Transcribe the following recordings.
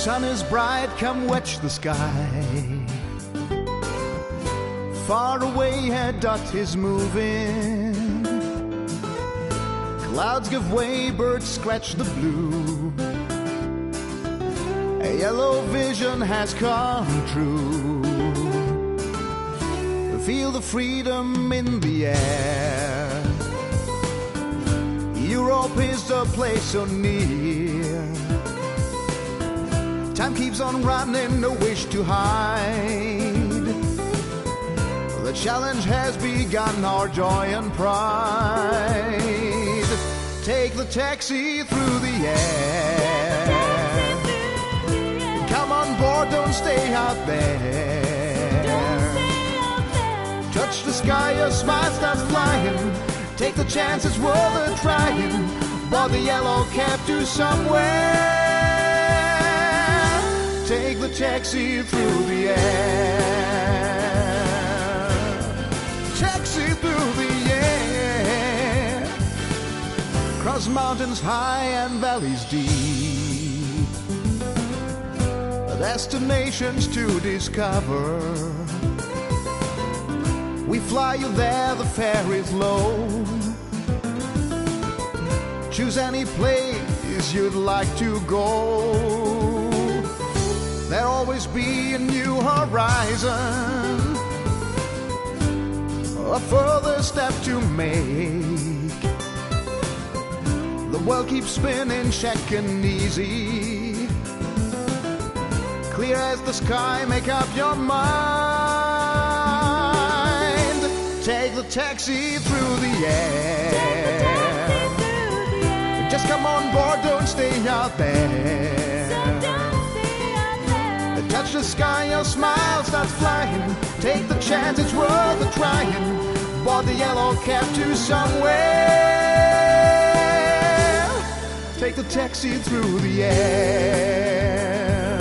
sun is bright, come watch the sky. Far away a dot is moving. Clouds give way, birds scratch the blue. A yellow vision has come true. Feel the freedom in the air. Europe is the place so near. Time keeps on running, no wish to hide. The challenge has begun, our joy and pride. Take the taxi through the air. Come on board, don't stay out there. Touch the sky, your smile starts flying. Take the chance, it's worth a trying. Board the yellow cab to somewhere. Take the taxi through the air. Taxi through the air. Cross mountains high and valleys deep. Destinations to discover. We fly you there, the fare is low. Choose any place you'd like to go. There'll always be a new horizon, a further step to make. The world keeps spinning, check and easy. Clear as the sky, make up your mind. Take the taxi through the air. Just come on board, don't stay out there. Touch the sky, your smile starts flying. Take the chance, it's worth a trying. Board the yellow cab to somewhere. Take the taxi through the air.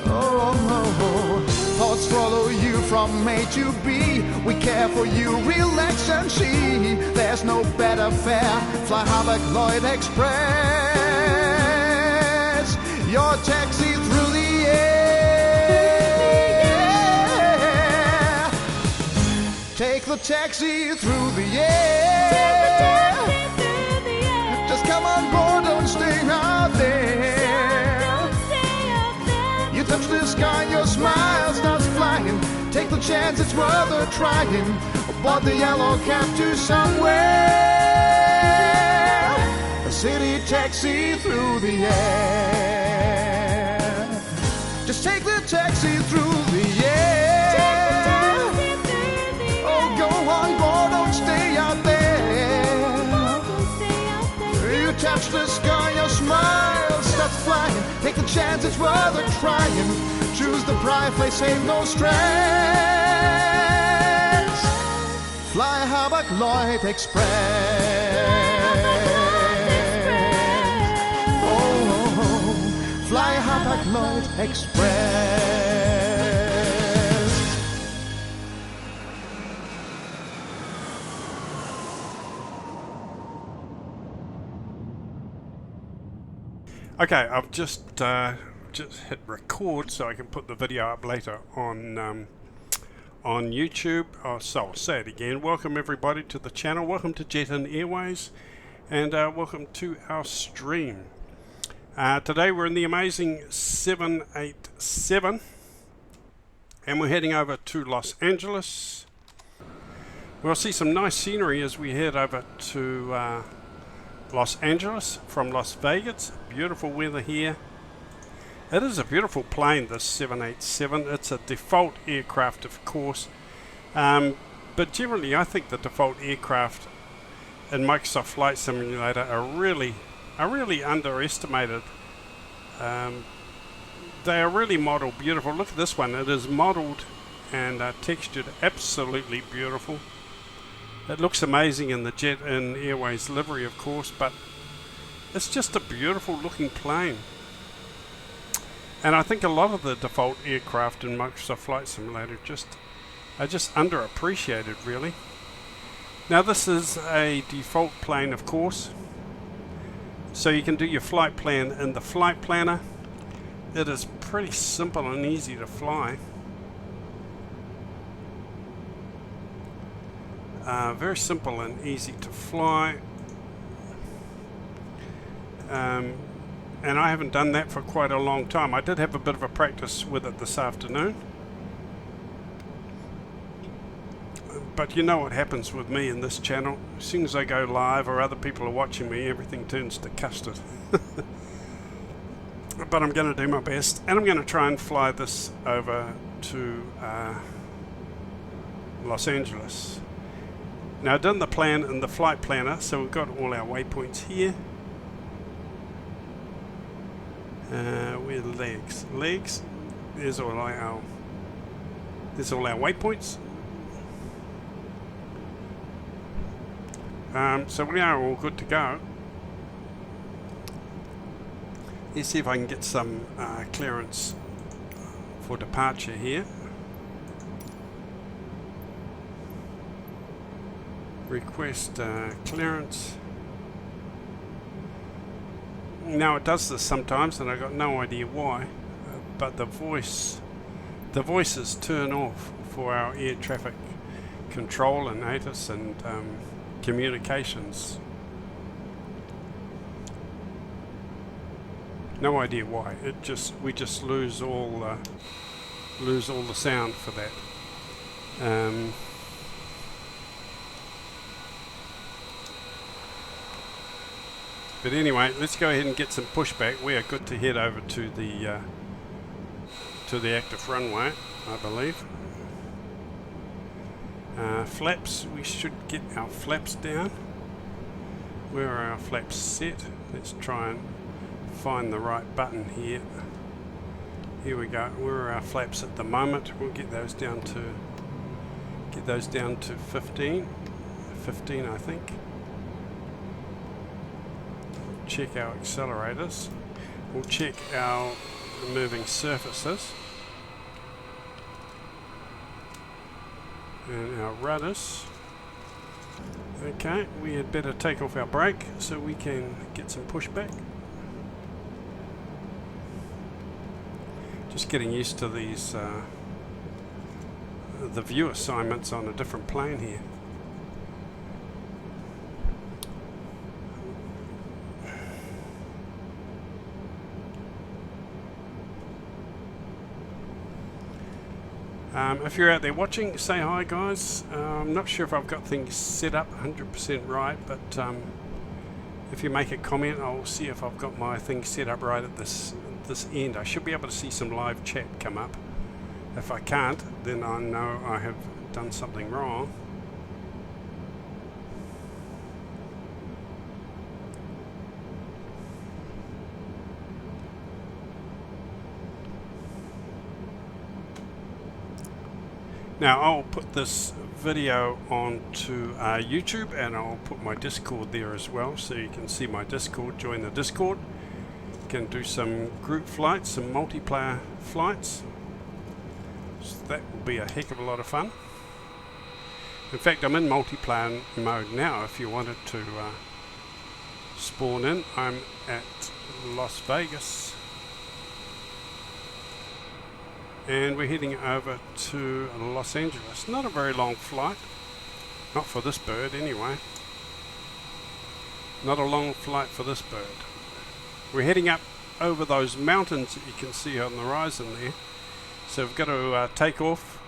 Oh, oh, oh. Thoughts follow you from A to B. We care for you, relax and see. There's no better fare. Fly Harvard Lloyd Express. Your taxi through the air. Take the taxi through the air. Just come on board, don't stay out there. You touch the sky, your smile starts flying. Take the chance, it's worth a trying. Board the yellow cab to somewhere. A city taxi through the air. Just take the taxi through the air. Oh, go on board, don't stay out there. You touch the sky, your smile starts flying. Take the chance, it's worth a trying. Choose the bright place, save no stress. Fly Harvard Lloyd Express. Fly Harvard Lloyd Express. Okay, I've just hit record so I can put the video up later on YouTube. Oh, so I'll say it again. Welcome everybody to the channel. Welcome to Jet In Airways, and welcome to our stream. Today we're in the amazing 787 and we're heading over to Los Angeles. We'll see some nice scenery as we head over to Los Angeles from Las Vegas. Beautiful weather here. It is a beautiful plane, this 787. It's a default aircraft, of course, but generally I think the default aircraft in Microsoft Flight Simulator are really underestimated. They are really modeled beautiful. Look at this one. It is modeled and textured absolutely beautiful. It looks amazing in the Jet In Airways livery, of course, but it's just a beautiful looking plane. And I think a lot of the default aircraft in Microsoft Flight Simulator are just underappreciated, really. Now this is a default plane, of course, so you can do your flight plan in the flight planner. it is pretty simple and easy to fly. Very simple and easy to fly. And I haven't done that for quite a long time. I did have a bit of a practice with it this afternoon. But you know what happens with me in this channel. As soon as I go live or other people are watching me, everything turns to custard. But I'm going to do my best. And I'm going to try and fly this over to Los Angeles. Now I've done the plan in the flight planner, so we've got all our waypoints here. Where are the legs? Legs. There's all our waypoints. So we are all good to go. Let's see if I can get some clearance for departure here. Request clearance. Now it does this sometimes, and I got no idea why. But the voices turn off for our air traffic control and ATIS and communications. No idea why. We just lose all the sound for that. But anyway, let's go ahead and get some pushback. We are good to head over to the active runway, I believe. Flaps, we should get our flaps down. Where are our flaps set? Let's try and find the right button here. Here we go. Where are our flaps at the moment? We'll get those down to 15, I think. Check our accelerators. We'll check our moving surfaces and our rudders. Okay, we had better take off our brake so we can get some pushback. Just getting used to these the view assignments on a different plane here. If you're out there watching, say hi guys. I'm not sure if I've got things set up 100% right, but if you make a comment, I'll see if I've got my things set up right at this end. I should be able to see some live chat come up. If I can't, then I know I have done something wrong. Now I'll put this video onto YouTube, and I'll put my Discord there as well, so you can see my Discord. Join the Discord. You can do some group flights, some multiplayer flights. So that will be a heck of a lot of fun. In fact, I'm in multiplayer mode now. If you wanted to spawn in, I'm at Las Vegas. And we're heading over to Los Angeles. Not a very long flight. Not for this bird, anyway. Not a long flight for this bird. We're heading up over those mountains that you can see on the horizon there. So we've got to take off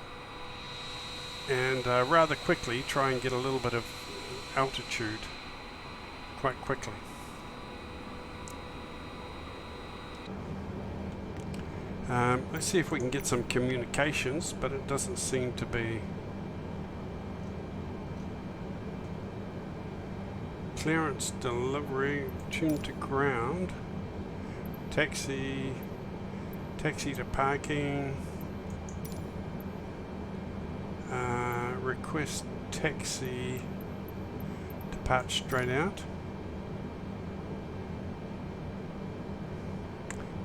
and rather quickly try and get a little bit of altitude quite quickly. Let's see if we can get some communications, but it doesn't seem to be. Clearance, delivery, tune to ground, taxi to parking, request taxi, depart straight out.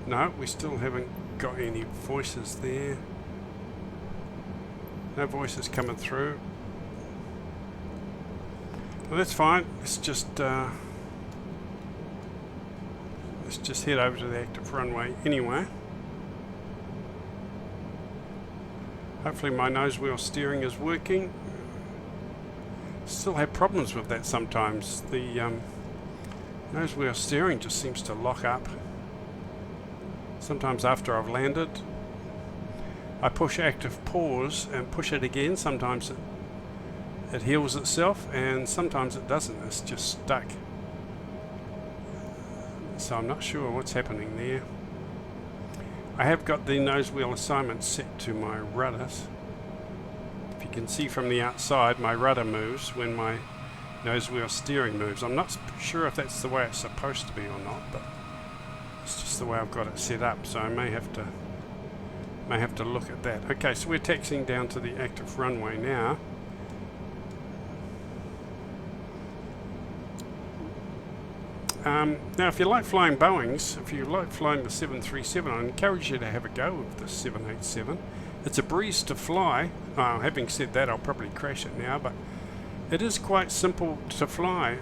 No, we still haven't got any voices there. No voices coming through. Well, that's fine. Let's just head over to the active runway anyway. Hopefully my nose wheel steering is working. Still have problems with that sometimes. The nose wheel steering just seems to lock up. Sometimes after I've landed, I push active pause and push it again. Sometimes it heals itself, and sometimes it doesn't. It's just stuck. So I'm not sure what's happening there. I have got the nose wheel assignment set to my rudders. If you can see from the outside, my rudder moves when my nose wheel steering moves. I'm not sure if that's the way it's supposed to be or not, but it's just the way I've got it set up. So I may have to look at that. Okay, so we're taxiing down to the active runway now. Now, if you like flying Boeings, if you like flying the 737, I encourage you to have a go with the 787. It's a breeze to fly. Having said that, I'll probably crash it now, but it is quite simple to fly.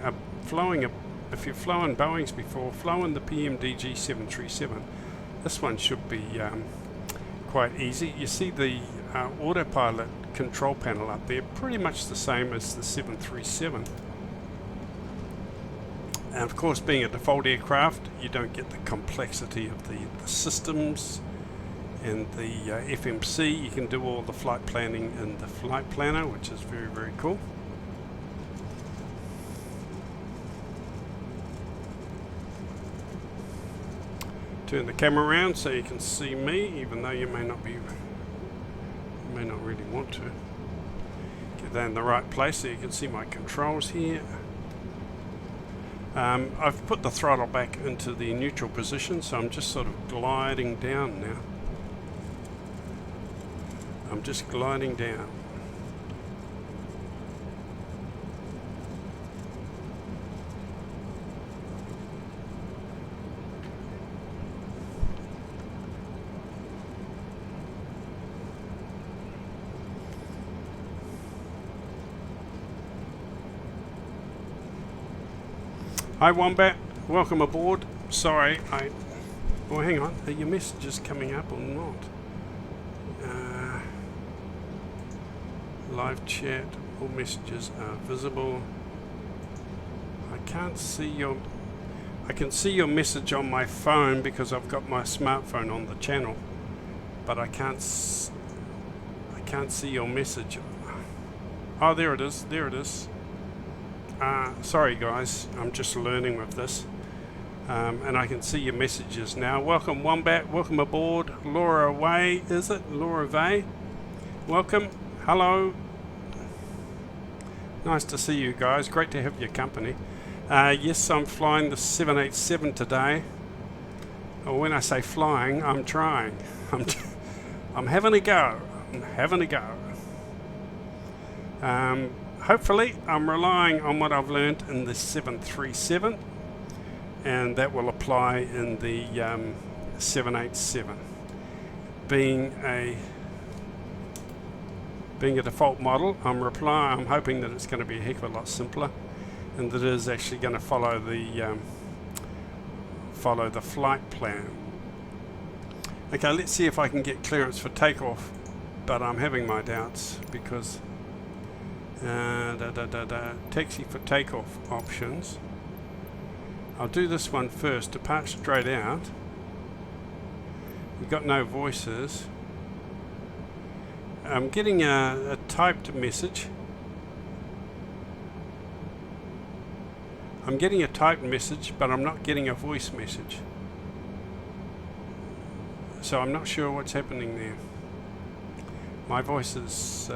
If you've flown Boeings before, flown the PMDG 737, this one should be quite easy. You see the autopilot control panel up there, pretty much the same as the 737. And of course, being a default aircraft, you don't get the complexity of the systems and the FMC. You can do all the flight planning in the flight planner, which is very, very cool. Turn the camera around so you can see me, even though you may not really want to. Get that in the right place so you can see my controls here. I've put the throttle back into the neutral position, so I'm just sort of gliding down now. I'm just gliding down. Hi Wombat, welcome aboard. Sorry, well, hang on, are your messages coming up or not? Live chat, all messages are visible. I can't see your... I can see your message on my phone because I've got my smartphone on the channel, but I can't see your message. Oh, there it is, there it is. Sorry guys, I'm just learning with this, and I can see your messages now. Welcome Wombat, welcome aboard. Laura Way, is it? Laura Vay, welcome, hello. Nice to see you guys, great to have your company. Yes, I'm flying the 787 today. Well, when I say flying, I'm trying. I'm having a go. I'm having a go. Hopefully I'm relying on what I've learned in the 737, and that will apply in the 787. Being a default model, I'm hoping that it's going to be a heck of a lot simpler, and that it is actually going to follow the flight plan. Okay, let's see if I can get clearance for takeoff, but I'm having my doubts because taxi for takeoff options. I'll do this one first. Depart straight out. We've got no voices. I'm getting a typed message. I'm getting a typed message, but I'm not getting a voice message. So I'm not sure what's happening there. My voices,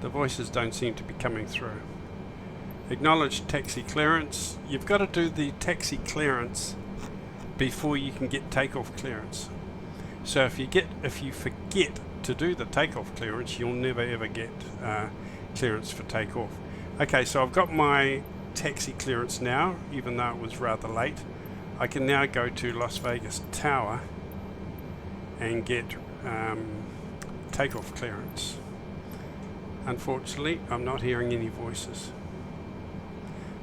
the voices don't seem to be coming through. Acknowledge taxi clearance. You've got to do the taxi clearance before you can get takeoff clearance. So if you forget to do the takeoff clearance, you'll never ever get clearance for takeoff. Okay, so I've got my taxi clearance now, even though it was rather late. I can now go to Las Vegas Tower and get takeoff clearance. Unfortunately, I'm not hearing any voices,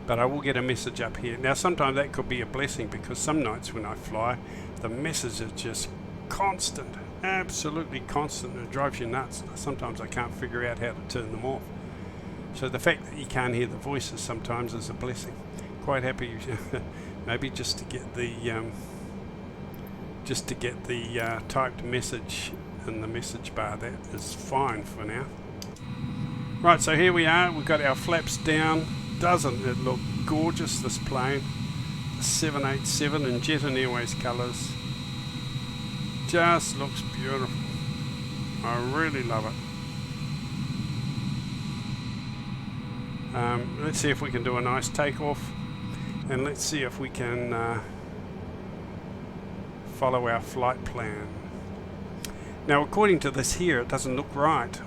but I will get a message up here. Now sometimes that could be a blessing, because some nights when I fly, the messages just constant, absolutely constant. It drives you nuts. Sometimes I can't figure out how to turn them off. So the fact that you can't hear the voices sometimes is a blessing. Quite happy, maybe just to get the typed message in the message bar. That is fine for now. Right, so here we are. We've got our flaps down. Doesn't it look gorgeous, this plane? The 787 in Jet and Airways colours. Just looks beautiful. I really love it. Let's see if we can do a nice takeoff, and let's see if we can follow our flight plan. Now, according to this here, it doesn't look right.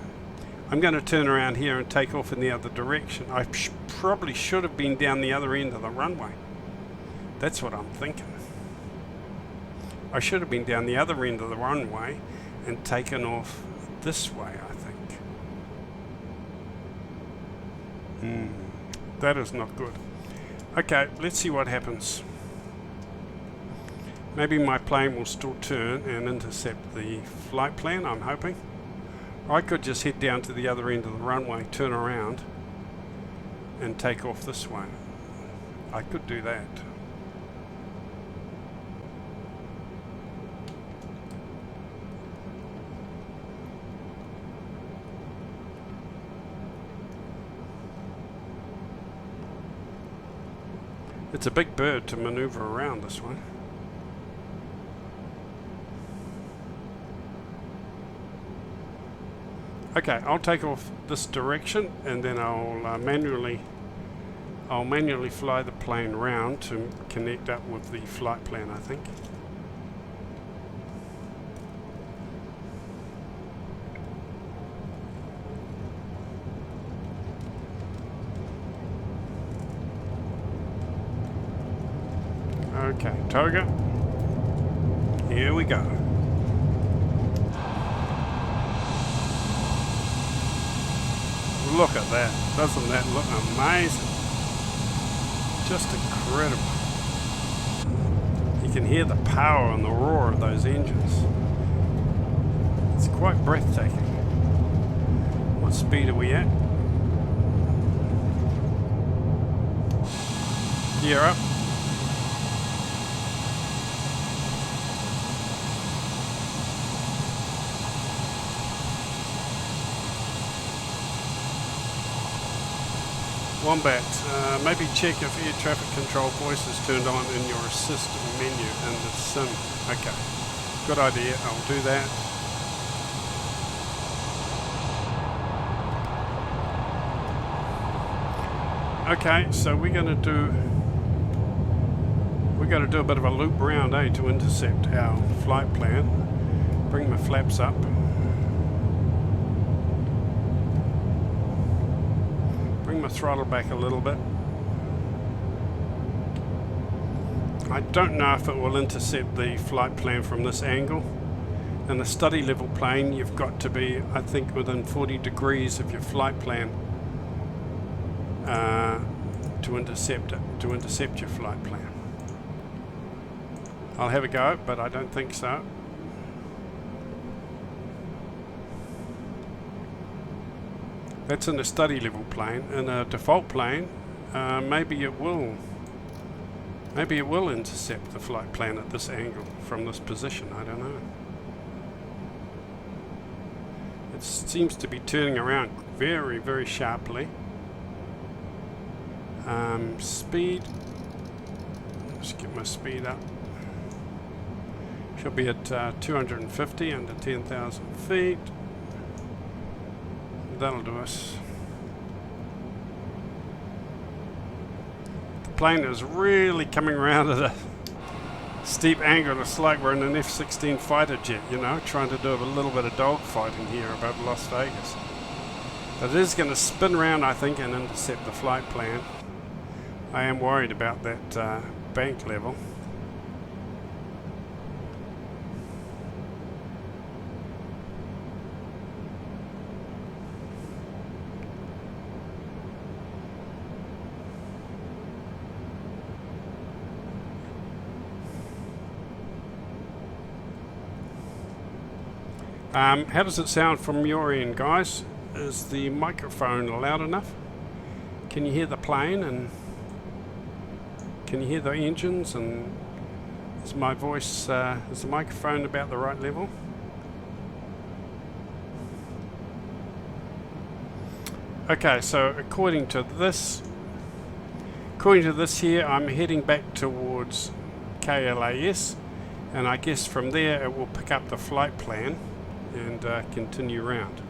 I'm going to turn around here and take off in the other direction. I probably should have been down the other end of the runway. That's what I'm thinking. I should have been down the other end of the runway and taken off this way, I think. That is not good. Okay, let's see what happens. Maybe my plane will still turn and intercept the flight plan, I'm hoping. I could just head down to the other end of the runway, turn around, and take off this way. I could do that. It's a big bird to maneuver around, this one. Okay, I'll take off this direction, and then I'll manually fly the plane round to connect up with the flight plan, I think. Okay, Toga, here we go. Look at that. Doesn't that look amazing? Just incredible. You can hear the power and the roar of those engines. It's quite breathtaking. What speed are we at? Gear up. Wombat, maybe check if air traffic control voice is turned on in your assist menu in the sim. Okay, good idea, I'll do that. Okay, so we're going to do a bit of a loop round, to intercept our flight plan. Bring my flaps up. Bring my throttle back a little bit. I don't know if it will intercept the flight plan from this angle. In a study level plane, you've got to be, I think, within 40 degrees of your flight plan to intercept your flight plan. I'll have a go, but I don't think so. That's in a study level plane. In a default plane, maybe it will intercept the flight plan at this angle from this position. I don't know. It seems to be turning around very, very sharply. Speed. Let's get my speed up. Should be at 250 under 10,000 feet. That'll do us. The plane is really coming around at a steep angle. It's like we're in an F-16 fighter jet, you know, trying to do a little bit of dogfighting here above Las Vegas. But it is going to spin around, I think, and intercept the flight plan. I am worried about that bank level. How does it sound from your end, guys? Is the microphone loud enough? Can you hear the plane, and can you hear the engines, and is my voice, is the microphone about the right level? Okay, so according to this here, I'm heading back towards KLAS, and I guess from there it will pick up the flight plan and continue round.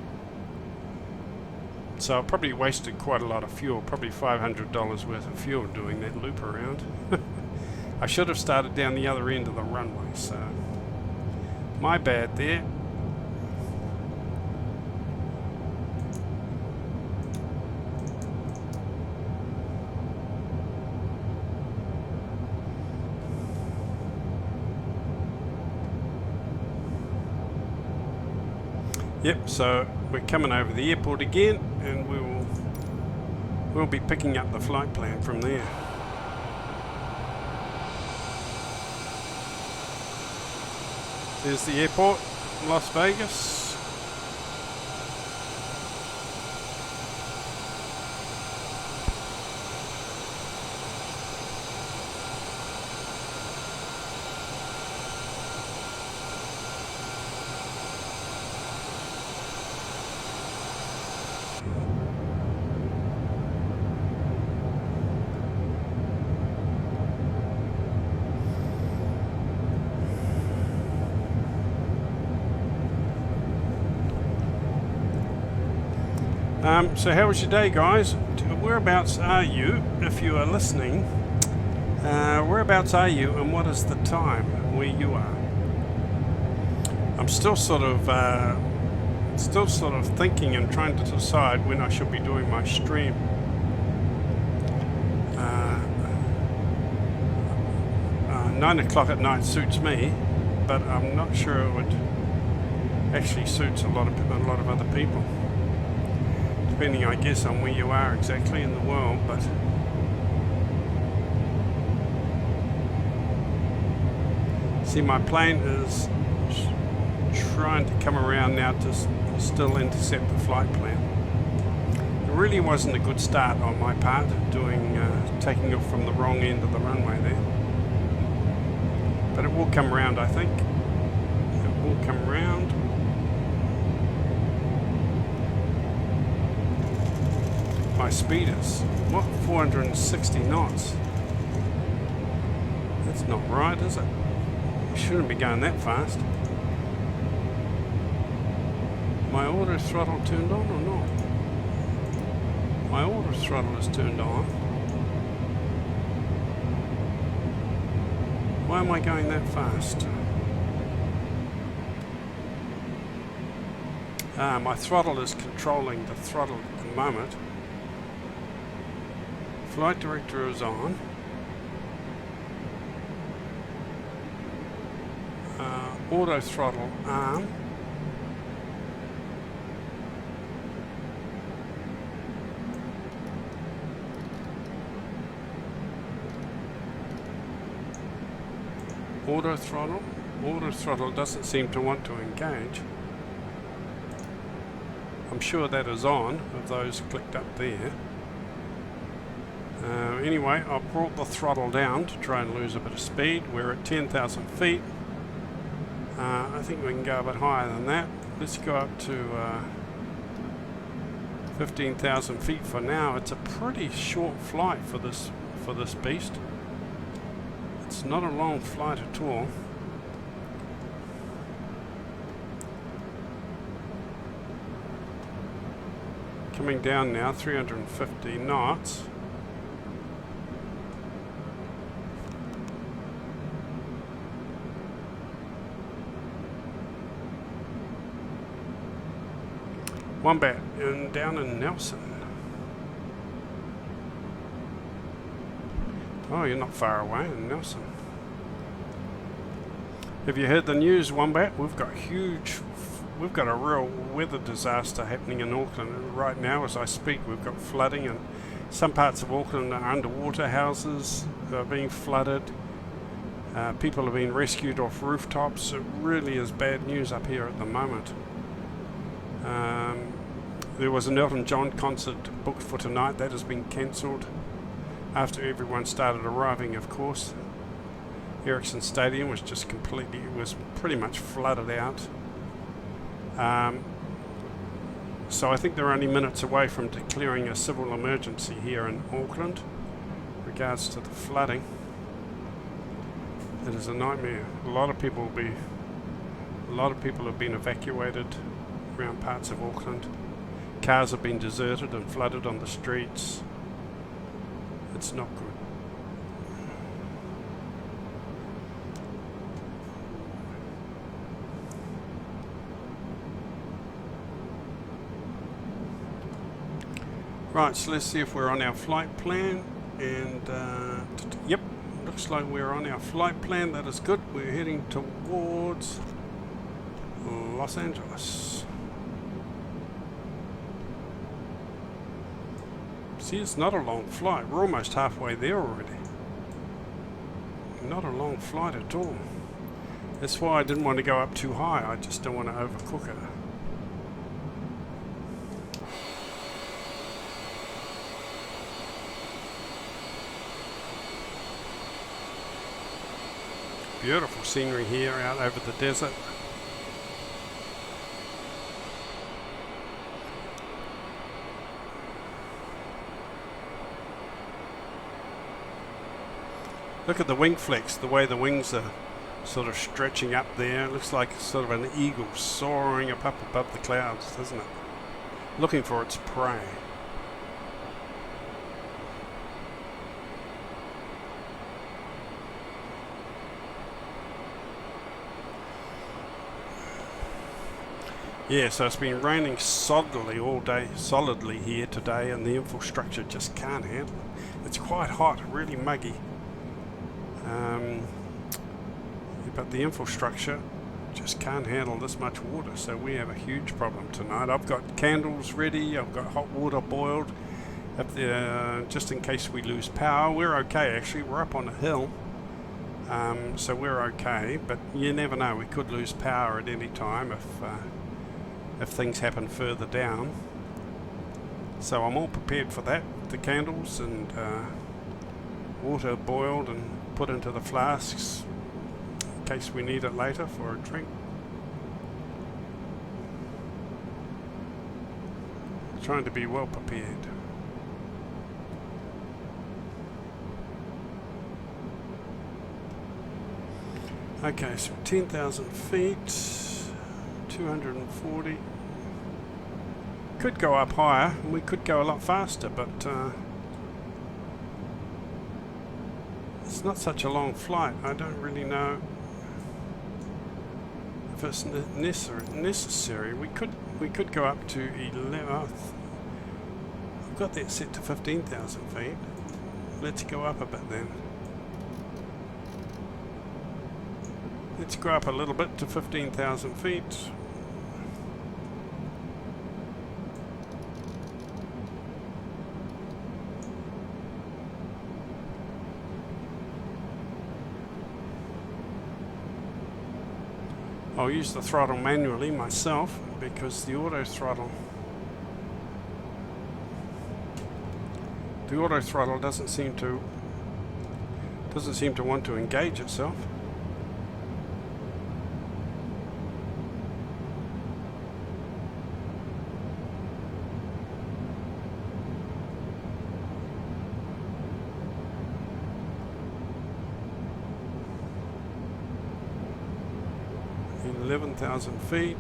So I probably wasted quite a lot of fuel, probably $500 worth of fuel doing that loop around. I should have started down the other end of the runway, so my bad there. Yep, so we're coming over the airport again, and we'll be picking up the flight plan from there. There's the airport, Las Vegas. So how was your day, guys? Whereabouts are you, if you are listening? Whereabouts are you, and what is the time where you are? I'm still sort of thinking and trying to decide when I should be doing my stream. 9 o'clock at night suits me, but I'm not sure it would actually suits a lot of other people. Depending, I guess, on where you are exactly in the world, but see, my plane is trying to come around now to still intercept the flight plan. It really wasn't a good start on my part, taking off from the wrong end of the runway there, but it will come around, I think. It will come around. My speed is, what, 460 knots? That's not right, is it? You shouldn't be going that fast. My auto throttle turned on or not? My auto throttle is turned on. Why am I going that fast? My throttle is controlling the throttle at the moment. Flight director is on. Auto throttle arm. Auto throttle. Auto throttle doesn't seem to want to engage. I'm sure that is on, of those clicked up there. Anyway, I've brought the throttle down to try and lose a bit of speed. We're at 10,000 feet. I think we can go a bit higher than that. Let's go up to 15,000 feet for now. It's a pretty short flight for this beast. It's not a long flight at all. Coming down now, 350 knots. Wombat, and down in Nelson. Oh, you're not far away in Nelson. Have you heard the news, Wombat? We've got a real weather disaster happening in Auckland right now as I speak. We've got flooding, and some parts of Auckland are underwater. Houses are being flooded. People are being rescued off rooftops. It really is bad news up here at the moment. There was an Elton John concert booked for tonight. That has been cancelled after everyone started arriving, of course. Ericsson Stadium was just completely, it was pretty much flooded out. So I think they're only minutes away from declaring a civil emergency here in Auckland regards to the flooding. It is a nightmare. A lot of people have been evacuated around parts of Auckland. Cars have been deserted and flooded on the streets. It's not good. Right, so let's see if we're on our flight plan. And yep, looks like we're on our flight plan. That is good. We're heading towards Los Angeles. See, it's not a long flight. We're almost halfway there already. Not a long flight at all. That's why I didn't want to go up too high. I just don't want to overcook it. Beautiful scenery here out over the desert. Look at the wing flex, the way the wings are sort of stretching up there. It looks like sort of an eagle soaring up above the clouds, doesn't it? Looking for its prey. Yeah, so it's been raining solidly all day, solidly here today, and the infrastructure just can't handle it. It's quite hot, really muggy. But the infrastructure just can't handle this much water, so we have a huge problem tonight. I've got candles ready, I've got hot water boiled up there, just in case we lose power. We're okay actually, we're up on a hill, so we're okay, but you never know, we could lose power at any time if things happen further down. So I'm all prepared for that, the candles and water boiled and put into the flasks in case we need it later for a drink. Trying to be well prepared. Okay, so 10,000 feet, 240. Could go up higher, and we could go a lot faster, but it's not such a long flight. I don't really know if it's necessary. We could go up to 11. I've got that set to 15,000 feet. Let's go up a bit then. Let's go up a little bit to 15,000 feet. I'll use the throttle manually myself because the auto throttle doesn't seem to want to engage itself. In 11,000 feet.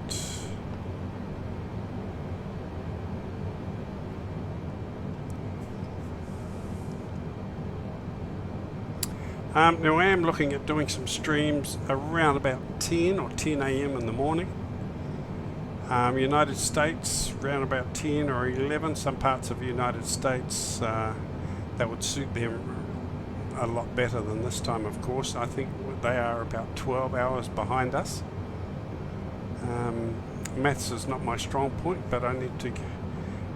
Now I am looking at doing some streams around about 10 or 10 a.m. in the morning. United States around about 10 or 11. Some parts of the United States that would suit them a lot better than this time, of course. I think they are about 12 hours behind us. Maths is not my strong point, but I need to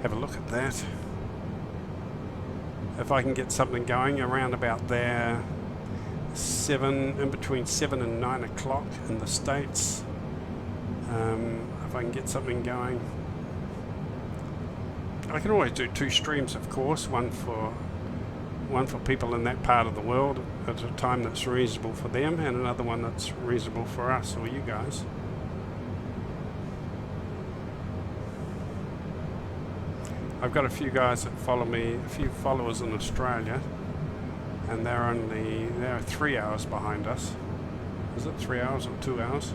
have a look at that. If I can get something going around about there, in between 7 and 9 o'clock in the States, if I can get something going I can always do 2 streams, of course, one for people in that part of the world at a time that's reasonable for them, and another one that's reasonable for us or you guys. I've got a few guys that follow me, a few followers in Australia, and they're 3 hours behind us. Is it 3 hours or 2 hours?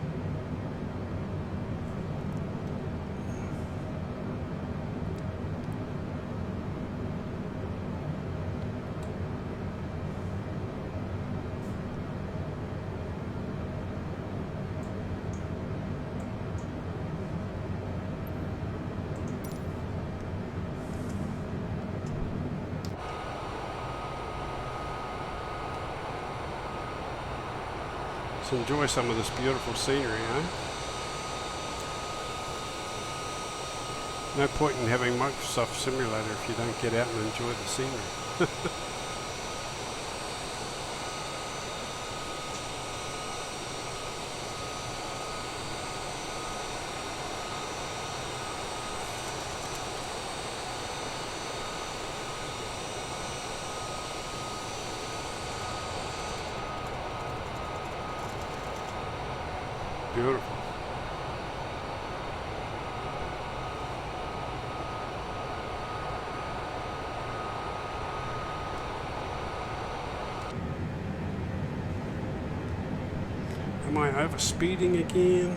To enjoy some of this beautiful scenery, eh? No point in having Microsoft Simulator if you don't get out and enjoy the scenery. Beautiful. Am I overspeeding again?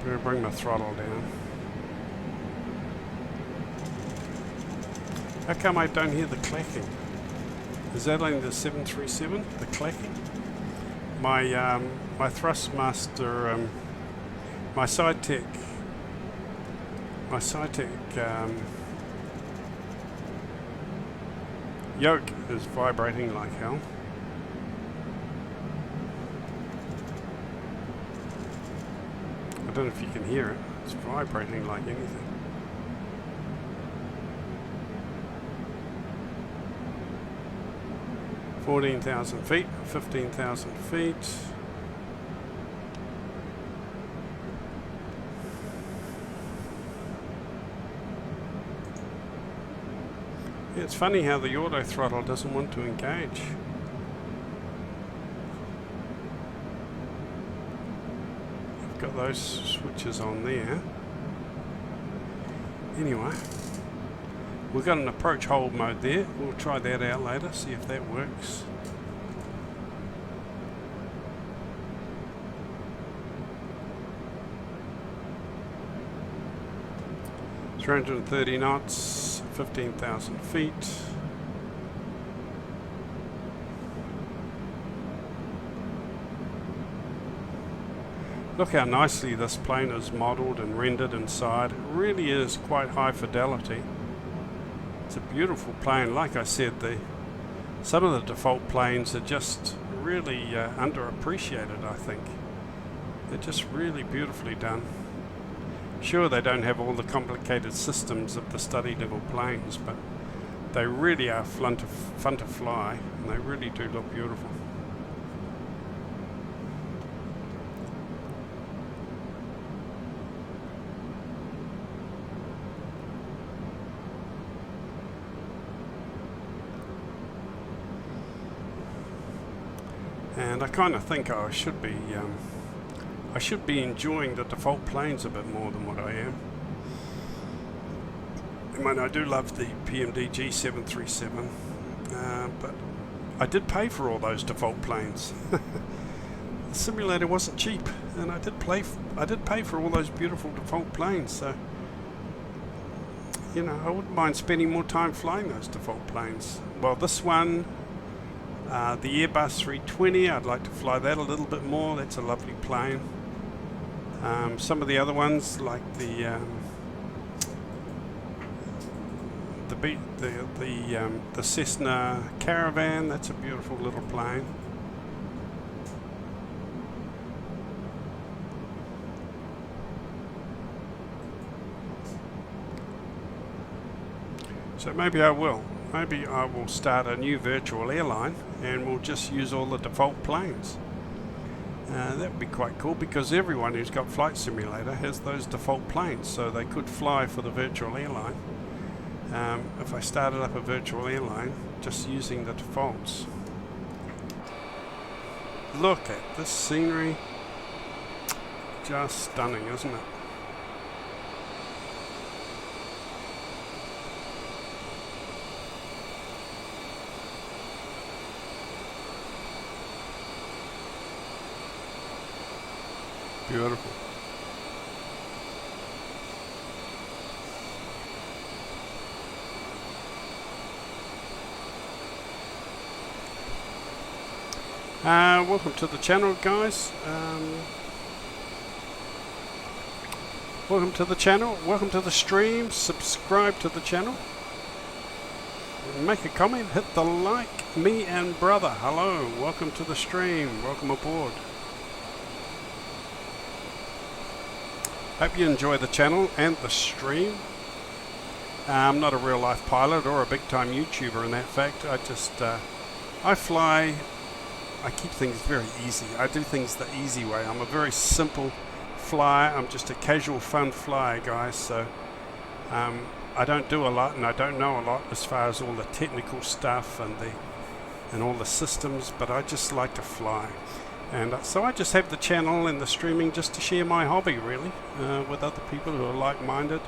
Better bring my throttle down. How come I don't hear the clacking? Is that only the 737? The clacking? My Thrustmaster, my SideTech yoke is vibrating like hell. I don't know if you can hear it. It's vibrating like anything. $14,000 feet, 15,000 feet. Yeah, it's funny how the auto throttle doesn't want to engage. I've got those switches on there. Anyway. We've got an approach hold mode there. We'll try that out later, see if that works. $330 knots, 15,000 feet. Look how nicely this plane is modelled and rendered inside. It really is quite high fidelity. It's a beautiful plane. Like I said, some of the default planes are just really underappreciated, I think. They're just really beautifully done. Sure, they don't have all the complicated systems of the study level planes, but they really are fun to fly, and they really do look beautiful. And I kind of think I should be enjoying the default planes a bit more than what I am. I mean, I do love the PMDG 737, but I did pay for all those default planes. The simulator wasn't cheap, and I did pay for all those beautiful default planes. So, you know, I wouldn't mind spending more time flying those default planes. Well, this one. The Airbus 320, I'd like to fly that a little bit more. That's a lovely plane. Some of the other ones, like the Cessna Caravan, that's a beautiful little plane. So maybe I will. Maybe I will start a new virtual airline and we'll just use all the default planes. That would be quite cool, because everyone who's got Flight Simulator has those default planes, so they could fly for the virtual airline. If I started up a virtual airline just using the defaults. Look at this scenery. Just stunning, isn't it? Beautiful. Welcome to the channel, guys. Welcome to the channel. Welcome to the stream. Subscribe to the channel. Make a comment. Hit the like. Me and brother. Hello. Welcome to the stream. Welcome aboard. Hope you enjoy the channel and the stream. I'm not a real life pilot or a big time YouTuber in that fact. I fly. I keep things very easy. I do things the easy way. I'm a very simple flyer. I'm just a casual fun flyer, guys. So I don't do a lot, and I don't know a lot as far as all the technical stuff and all the systems, but I just like to fly. And so I just have the channel and the streaming just to share my hobby, really, with other people who are like-minded.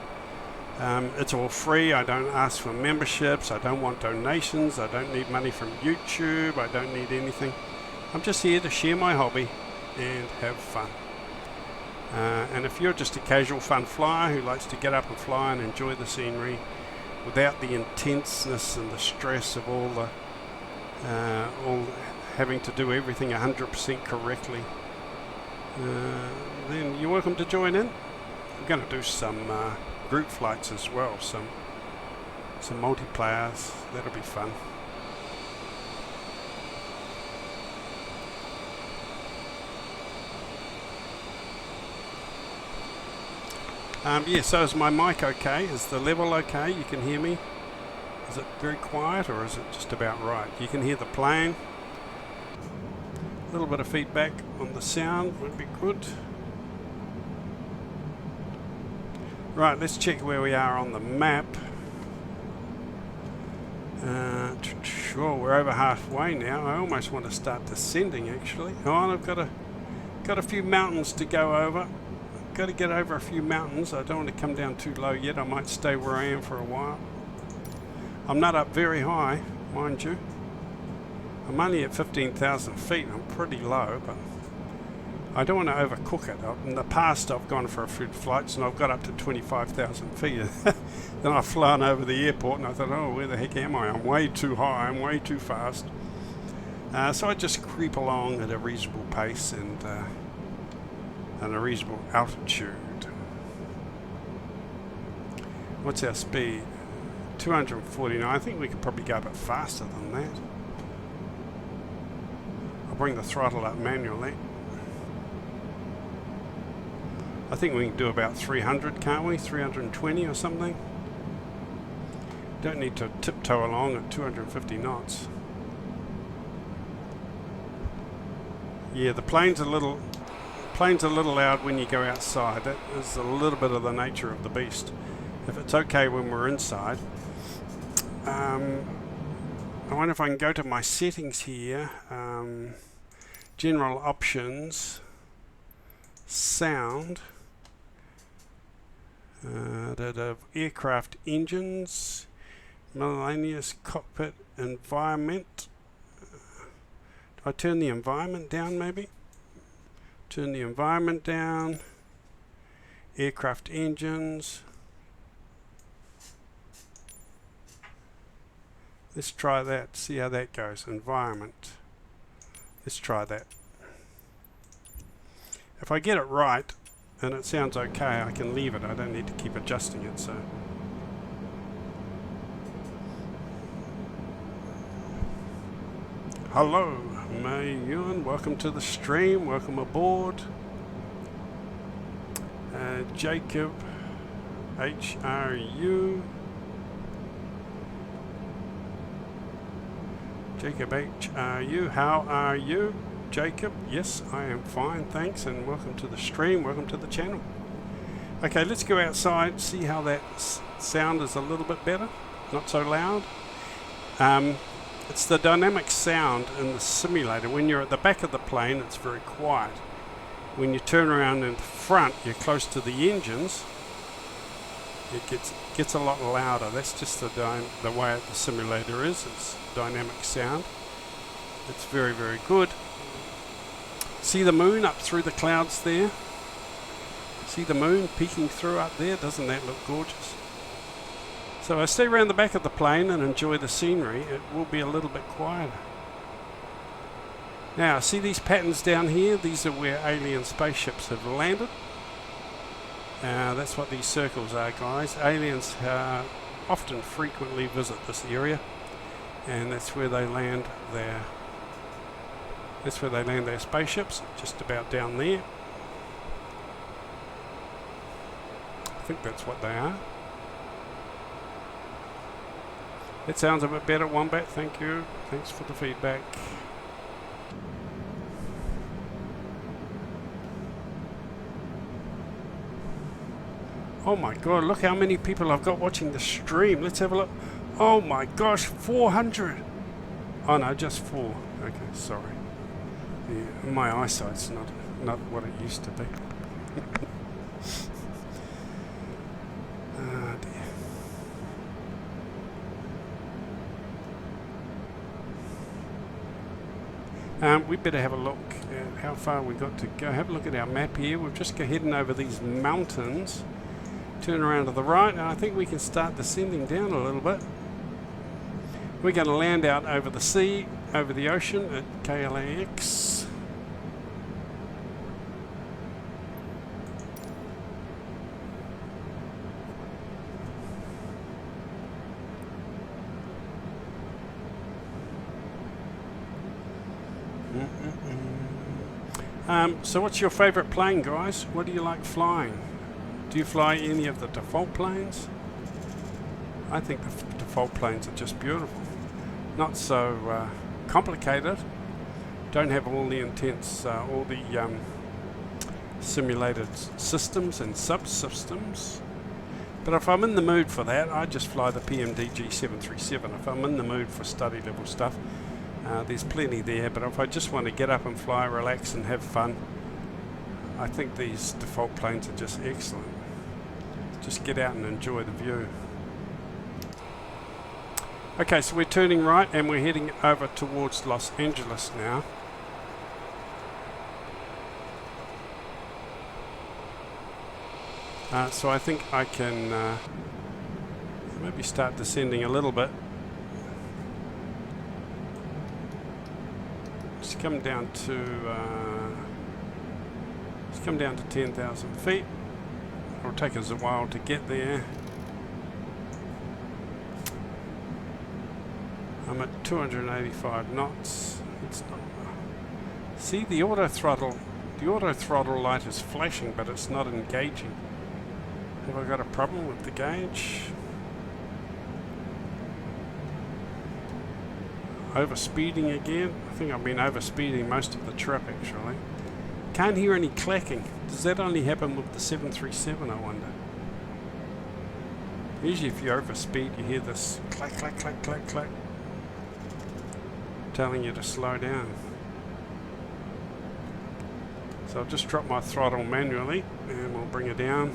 It's all free. I don't ask for memberships. I don't want donations. I don't need money from YouTube. I don't need anything. I'm just here to share my hobby and have fun. And if you're just a casual fun flyer who likes to get up and fly and enjoy the scenery without the intenseness and the stress of all having to do everything 100% correctly, then you're welcome to join in. I'm going to do some group flights as well, some multiplayers. That'll be fun. Yeah, so is my mic okay? Is the level okay? You can hear me? Is it very quiet, or is it just about right? You can hear the plane. A little bit of feedback on the sound would be good. Right, let's check where we are on the map. Sure, we're over halfway now. I almost want to start descending, actually. Oh, and I've got a few mountains to go over. Got to get over a few mountains. I don't want to come down too low yet. I might stay where I am for a while. I'm not up very high, mind you. I'm only at 15,000 feet. I'm pretty low, but I don't want to overcook it. In the past, I've gone for a few flights and I've got up to 25,000 feet. Then I've flown over the airport and I thought, oh, where the heck am I? I'm way too high. I'm way too fast. So I just creep along at a reasonable pace and a reasonable altitude. What's our speed? 249. I think we could probably go a bit faster than that. I'll bring the throttle up manually. I think we can do about 300, can't we? 320 or something. Don't need to tiptoe along at 250 knots. Yeah, the plane's a little loud when you go outside. That is a little bit of the nature of the beast. If it's okay when we're inside. I wonder if I can go to my settings here. General options, sound, aircraft engines, miscellaneous cockpit environment. Do I turn the environment down maybe? Turn the environment down. Aircraft engines. Let's try that, see how that goes. Environment. Let's try that. If I get it right and it sounds okay, I can leave it. I don't need to keep adjusting it. So hello, May Ewan. Welcome to the stream. Welcome aboard. Jacob HRU. Jacob HRU, how are you? Jacob. Yes, I am fine, thanks, and welcome to the stream, welcome to the channel. Okay, let's go outside, see how that sound is a little bit better, not so loud. It's the dynamic sound in the simulator. When you're at the back of the plane, it's very quiet. When you turn around in front, you're close to the engines, it gets a lot louder. That's just the way the simulator is. It's dynamic sound. It's very, very good. See the moon up through the clouds there? See the moon peeking through up there? Doesn't that look gorgeous? So I stay around the back of the plane and enjoy the scenery. It will be a little bit quieter. Now, see these patterns down here? These are where alien spaceships have landed. That's what these circles are, guys. Aliens often frequently visit this area, and that's where they land their spaceships, just about down there. I think that's what they are. That sounds a bit better, Wombat. Thank you. Thanks for the feedback. Oh my god, look how many people I've got watching the stream. Let's have a look. Oh my gosh, 400. Oh no, just 4. Okay, sorry. Yeah, my eyesight's not what it used to be. Oh dear. We better have a look at how far we got to go. Have a look at our map here. We're just heading over these mountains. Turn around to the right, and I think we can start descending down a little bit. We're going to land out over the sea, over the ocean at KLAX. So what's your favorite plane, guys? What do you like flying? Do you fly any of the default planes? I think the default planes are just beautiful. Not so complicated. Don't have all the intense, all the simulated systems and subsystems. But if I'm in the mood for that, I just fly the PMDG 737. If I'm in the mood for study level stuff, there's plenty there. But if I just want to get up and fly, relax and have fun, I think these default planes are just excellent. Just get out and enjoy the view. Okay, so we're turning right and we're heading over towards Los Angeles now. So I think I can maybe start descending a little bit. Just come down to 10,000 feet. It'll take us a while to get there. I'm at 285 knots. It's not. See the auto throttle. The auto throttle light is flashing, but it's not engaging. Have I got a problem with the gauge? Overspeeding again. I think I've been overspeeding most of the trip actually. Can't hear any clacking. Does that only happen with the 737, I wonder? Usually if you overspeed you hear this clack, clack, clack, clack, clack, telling you to slow down. So I'll just drop my throttle manually and we'll bring it down.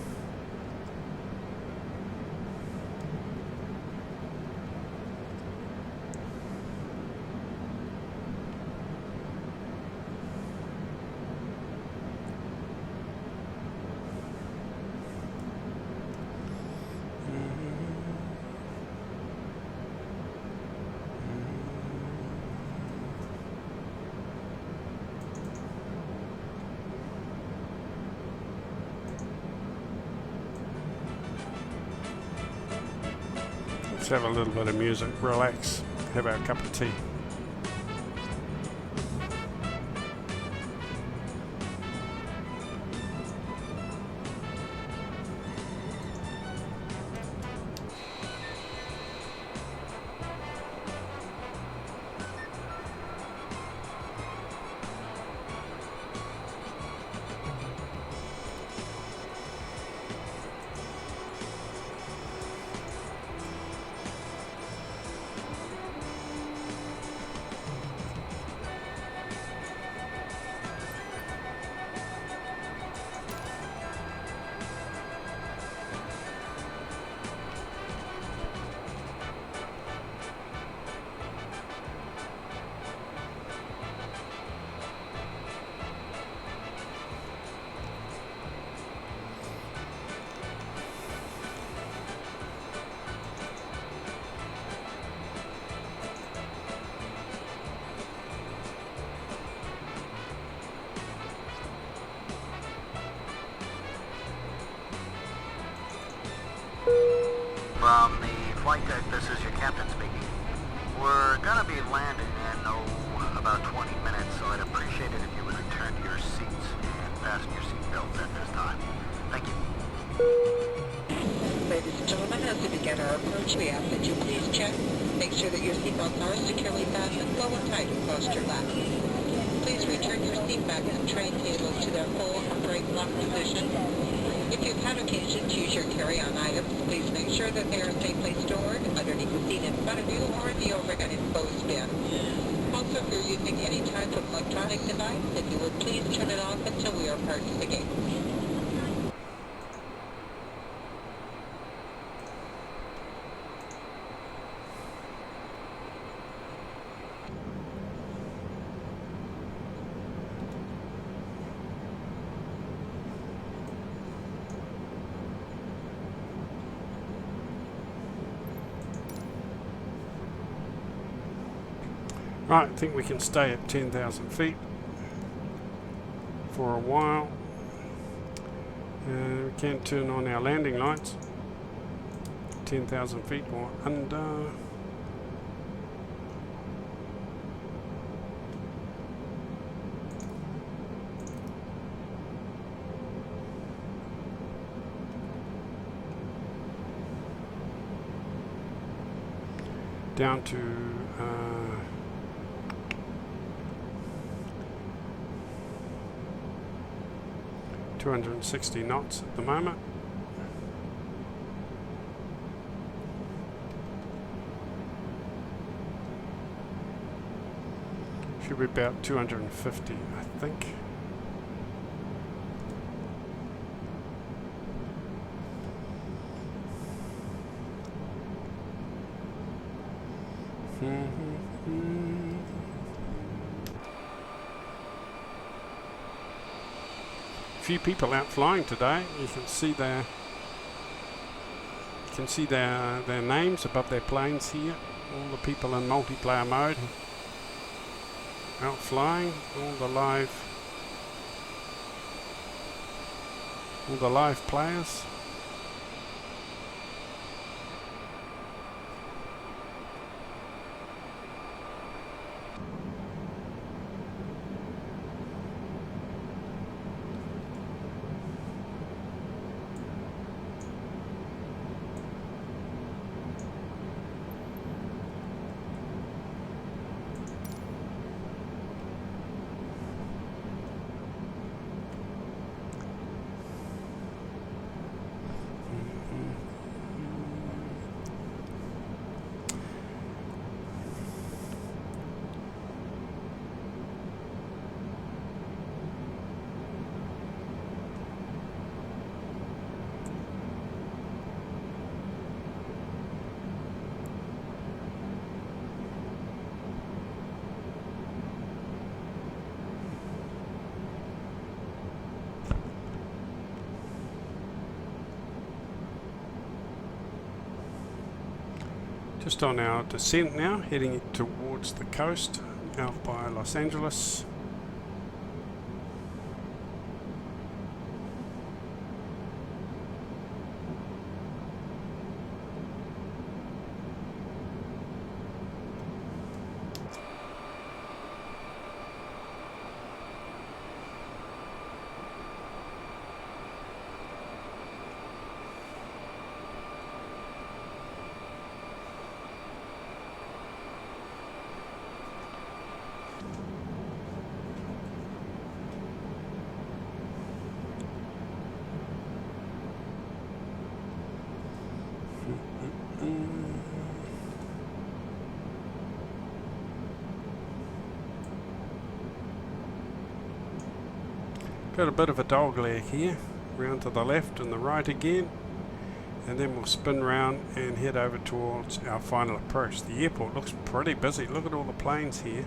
Let's have a little bit of music, relax, have our cup of tea. From the flight deck, this is your captain speaking. We're gonna be landing in, about 20 minutes, so I'd appreciate it if you would return to your seats and fasten your seatbelts at this time. Thank you. Ladies and gentlemen, as we begin our approach, we ask that you please check. Make sure that your seatbelts are securely fastened, low and tight across your lap. Please return your seat back and tray tables to their full upright lock position. If you've had occasion to use your carry-on items, please make sure that they are safely stored underneath the seat in front of you or in the overhead enclosed bin. Also, if you're using any type of electronic device, if you would please turn it off until we are approaching the gate. Right, I think we can stay at 10,000 feet for a while. We can turn on our landing lights. 10,000 feet or under. Down to 260 knots at the moment. Should be about 250, I think. Few people out flying today. You can see their names above their planes here. All the people in multiplayer mode out flying. All the live players. Just on our descent now, heading towards the coast out by Los Angeles. Got a bit of a dog leg here, round to the left and the right again, and then we'll spin round and head over towards our final approach. The airport looks pretty busy. Look at all the planes here.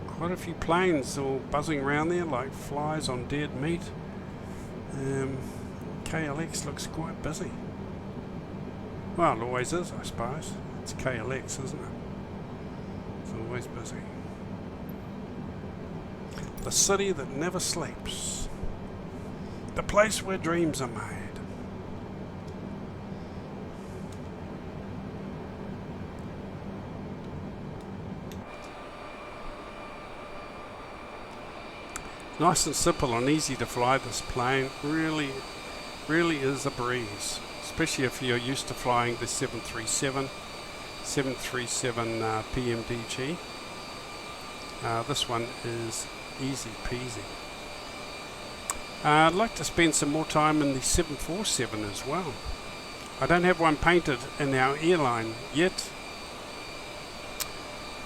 Quite a few planes all buzzing around there like flies on dead meat. KLAX looks quite busy. Well, it always is, I suppose. It's KLAX, isn't it? It's always busy. The city that never sleeps. The place where dreams are made. Nice and simple and easy to fly. This plane really is a breeze, especially if you're used to flying the 737 PMDG. This one is easy peasy. I'd like to spend some more time in the 747 as well. I don't have one painted in our airline yet.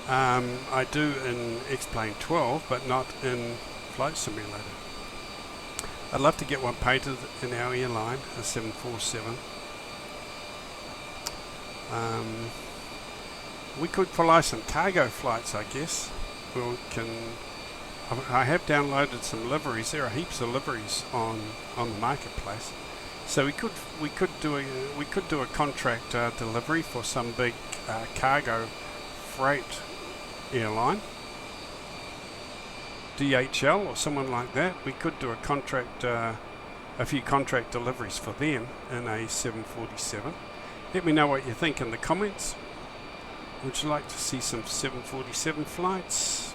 I do in X-Plane 12, but not in Flight Simulator. I'd love to get one painted in our airline, a 747. We could fly some cargo flights, I guess. I have downloaded some liveries. There are heaps of liveries on the marketplace. So we could do a contract delivery for some big cargo freight airline, DHL or someone like that. We could do a few contract deliveries for them in a 747. Let me know what you think in the comments. Would you like to see some 747 flights?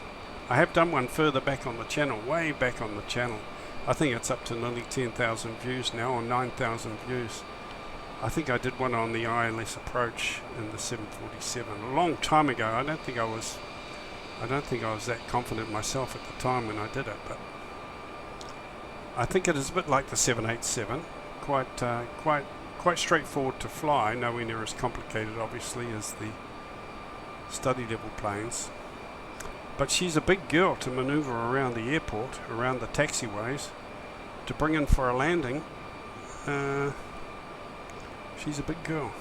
I have done one further back on the channel, way back on the channel. I think it's up to nearly 10,000 views now, or 9,000 views. I think I did one on the ILS approach in the 747 a long time ago. I don't think I was that confident myself at the time when I did it, but I think it is a bit like the 787, quite straightforward to fly, nowhere near as complicated obviously as the study level planes. But she's a big girl to maneuver around the airport, around the taxiways, to bring in for a landing. She's a big girl.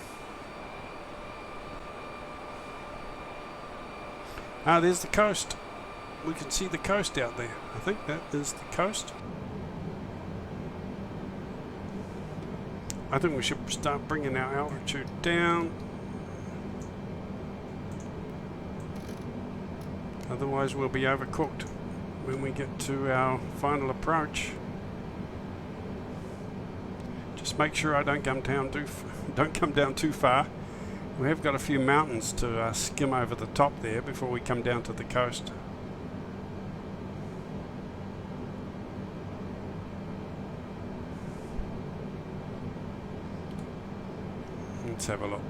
There's the coast. We can see the coast out there. I think that is the coast. I think we should start bringing our altitude down. Otherwise we'll be overcooked when we get to our final approach. Just make sure I don't come down too far. We have got a few mountains to skim over the top there before we come down to the coast. Let's have a look.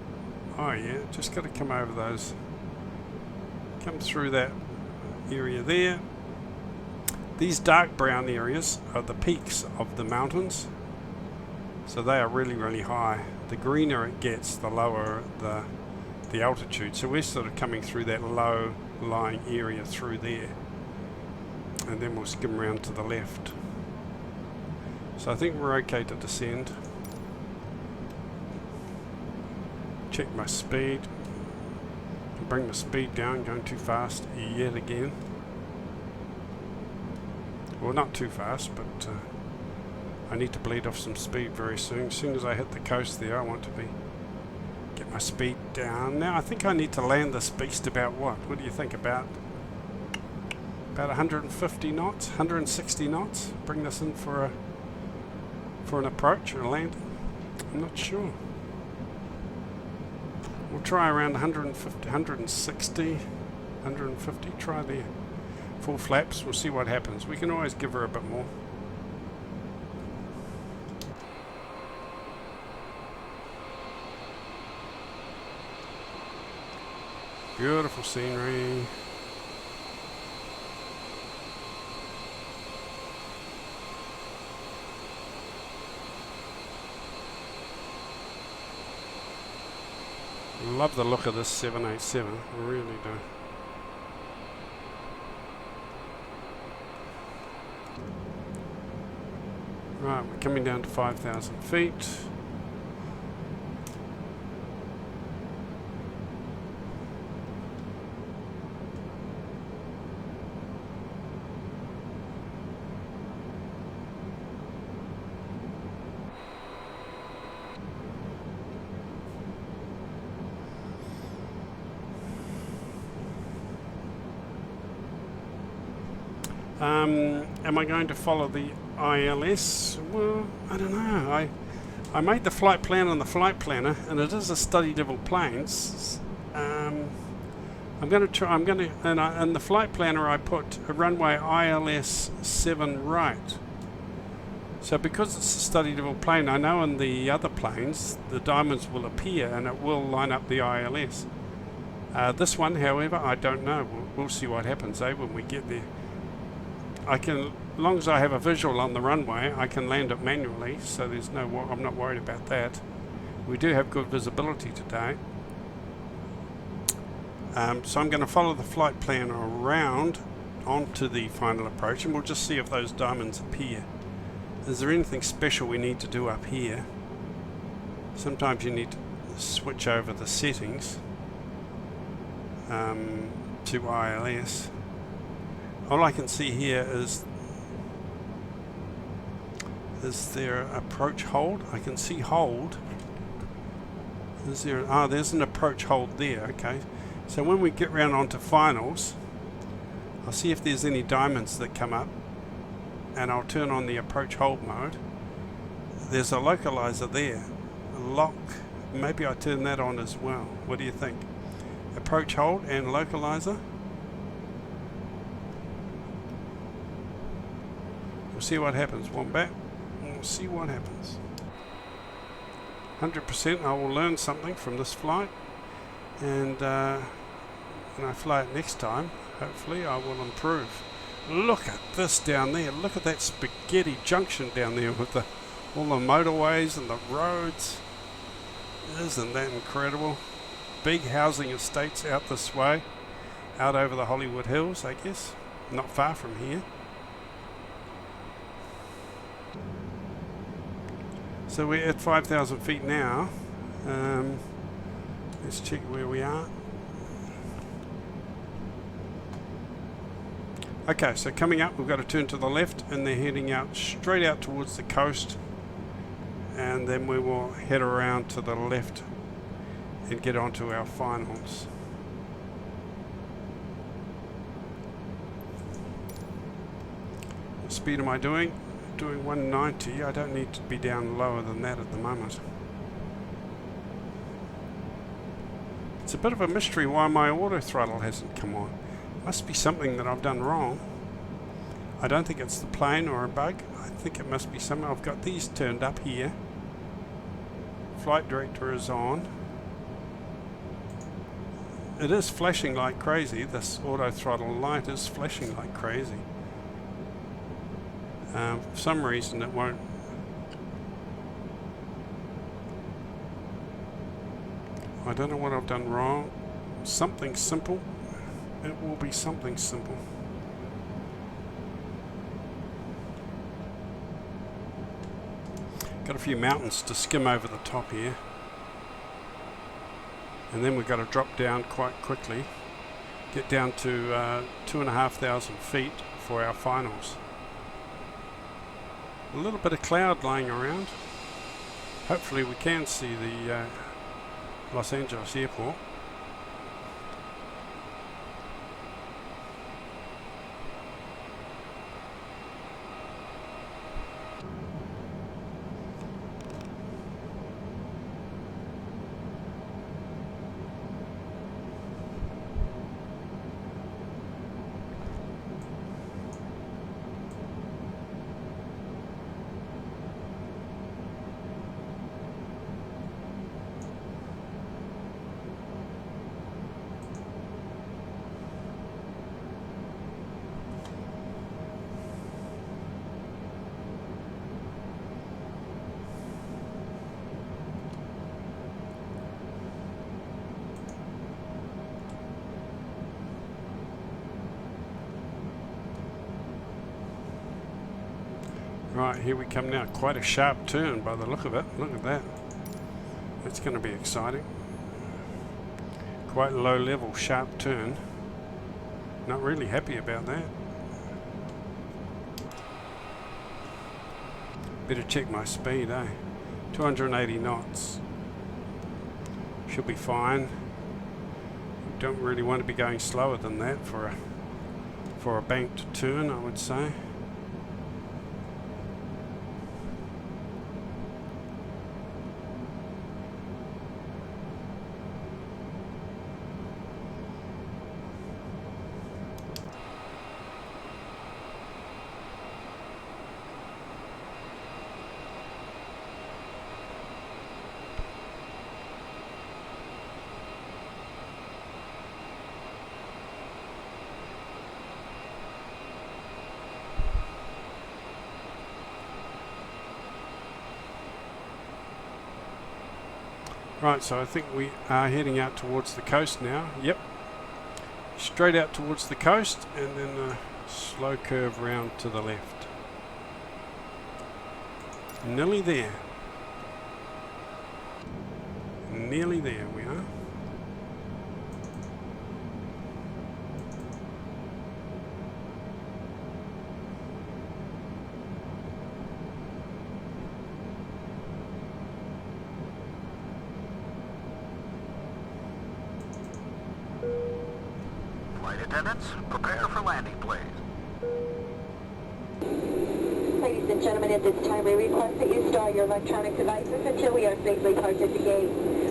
Oh yeah, just got to come over those, come through that area there. These dark brown areas are the peaks of the mountains, so they are really high. The greener it gets, the lower the altitude. So we're sort of coming through that low lying area through there, and then we'll skim around to the left. So I think we're okay to descend. Check my speed. Bring the speed down, going too fast yet again. Well, not too fast, but I need to bleed off some speed very soon. As soon as I hit the coast there, I want to get my speed down. Now I think I need to land this beast about what? What do you think? About 150 knots, 160 knots? Bring this in for an approach or a landing? I'm not sure. We'll try around 150, 160, 150. Try there. Full flaps. We'll see what happens. We can always give her a bit more. Beautiful scenery. Love the look of this 787, I really do. Right, we're coming down to 5,000 feet. Am I going to follow the ILS? Well, I don't know. I made the flight plan on the flight planner, and it is a study level planes. I'm going to try. I'm going to, and in the flight planner I put a runway ILS 7 right. So because it's a study level plane, I know in the other planes the diamonds will appear and it will line up the ILS. This one, however, I don't know. We'll see what happens, when we get there. I can, as long as I have a visual on the runway, I can land it manually. So there's no, I'm not worried about that. We do have good visibility today. So I'm going to follow the flight plan around onto the final approach, and we'll just see if those diamonds appear. Is there anything special we need to do up here? Sometimes you need to switch over the settings to ILS. All I can see here is there approach hold? I can see hold. Is there? There's an approach hold there. Okay. So when we get round onto finals, I'll see if there's any diamonds that come up, and I'll turn on the approach hold mode. There's a localizer there, a lock. Maybe I turn that on as well. What do you think? Approach hold and localizer. We'll see what happens. One back. We'll see what happens. 100% I will learn something from this flight, and when I fly it next time, hopefully I will improve. Look at this down there. Look at that spaghetti junction down there with all the motorways and the roads. Isn't that incredible? Big housing estates out this way, out over the Hollywood Hills, I guess. Not far from here. So we're at 5,000 feet now. Let's check where we are. Okay, so coming up, we've got to turn to the left, and they're heading out straight out towards the coast, and then we will head around to the left and get onto our finals. What speed am I doing? Doing 190. I don't need to be down lower than that at the moment. It's a bit of a mystery why my auto throttle hasn't come on. Must be something that I've done wrong. I don't think it's the plane or a bug. I think it must be something. I've got these turned up here. Flight director is on. It is flashing like crazy. This auto throttle light is flashing like crazy. For some reason it won't. I don't know what I've done wrong. Something simple. It will be something simple. Got a few mountains to skim over the top here. And then we've got to drop down quite quickly. Get down to 2,500 feet for our finals. A little bit of cloud lying around. Hopefully we can see the Los Angeles airport. Right, here we come now. Quite a sharp turn by the look of it. Look at that. That's going to be exciting. Quite a low level, sharp turn. Not really happy about that. Better check my speed, 280 knots. Should be fine. Don't really want to be going slower than that for a banked turn, I would say. Right, so I think we are heading out towards the coast now. Yep. Straight out towards the coast and then a slow curve round to the left. Nearly there. Nearly there we are. Flight attendants, prepare for landing, please. Ladies and gentlemen, at this time we request that you store your electronic devices until we are safely parked at the gate.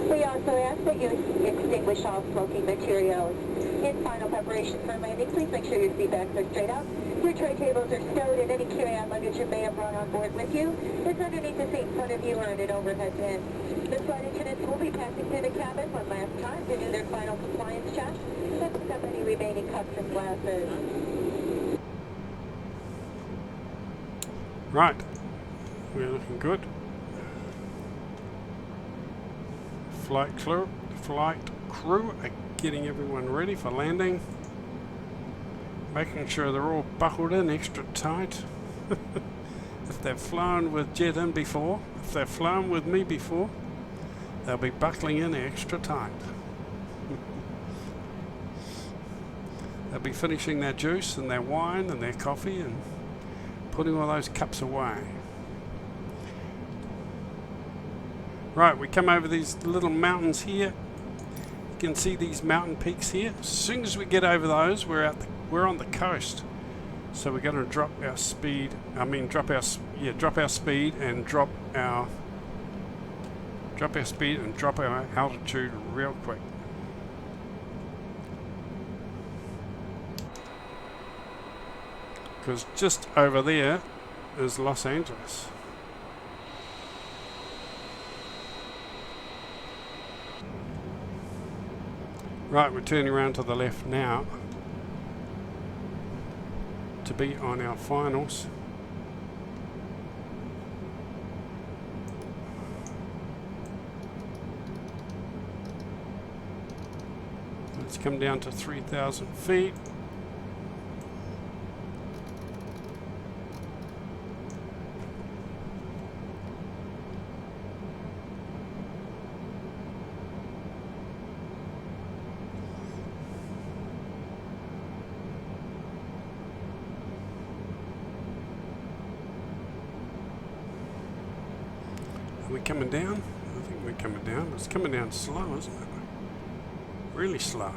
We also ask that you extinguish all smoking materials. In final preparation for landing, please make sure your seat backs are straight out, your tray tables are stowed, and any carry-on luggage you may have brought on board with you is underneath the seat in front of you or in an overhead bin. The flight attendants will be passing through the cabin one last time to do their final compliance check and pick up any remaining cups and glasses. Right, we're looking good. Flight crew are getting everyone ready for landing. Making sure they're all buckled in extra tight. If they've flown with Jet in before, if they've flown with me before, they'll be buckling in extra tight. They'll be finishing their juice and their wine and their coffee and putting all those cups away. Right, we come over these little mountains here. You can see these mountain peaks here. As soon as we get over those, we're on the coast. So we're going to drop our speed. Drop our speed and drop our altitude real quick. Because just over there is Los Angeles. Right, we're turning around to the left now to be on our finals. Let's come down to 3,000 feet. Are we coming down? I think we're coming down. It's coming down slow, isn't it? Really slow.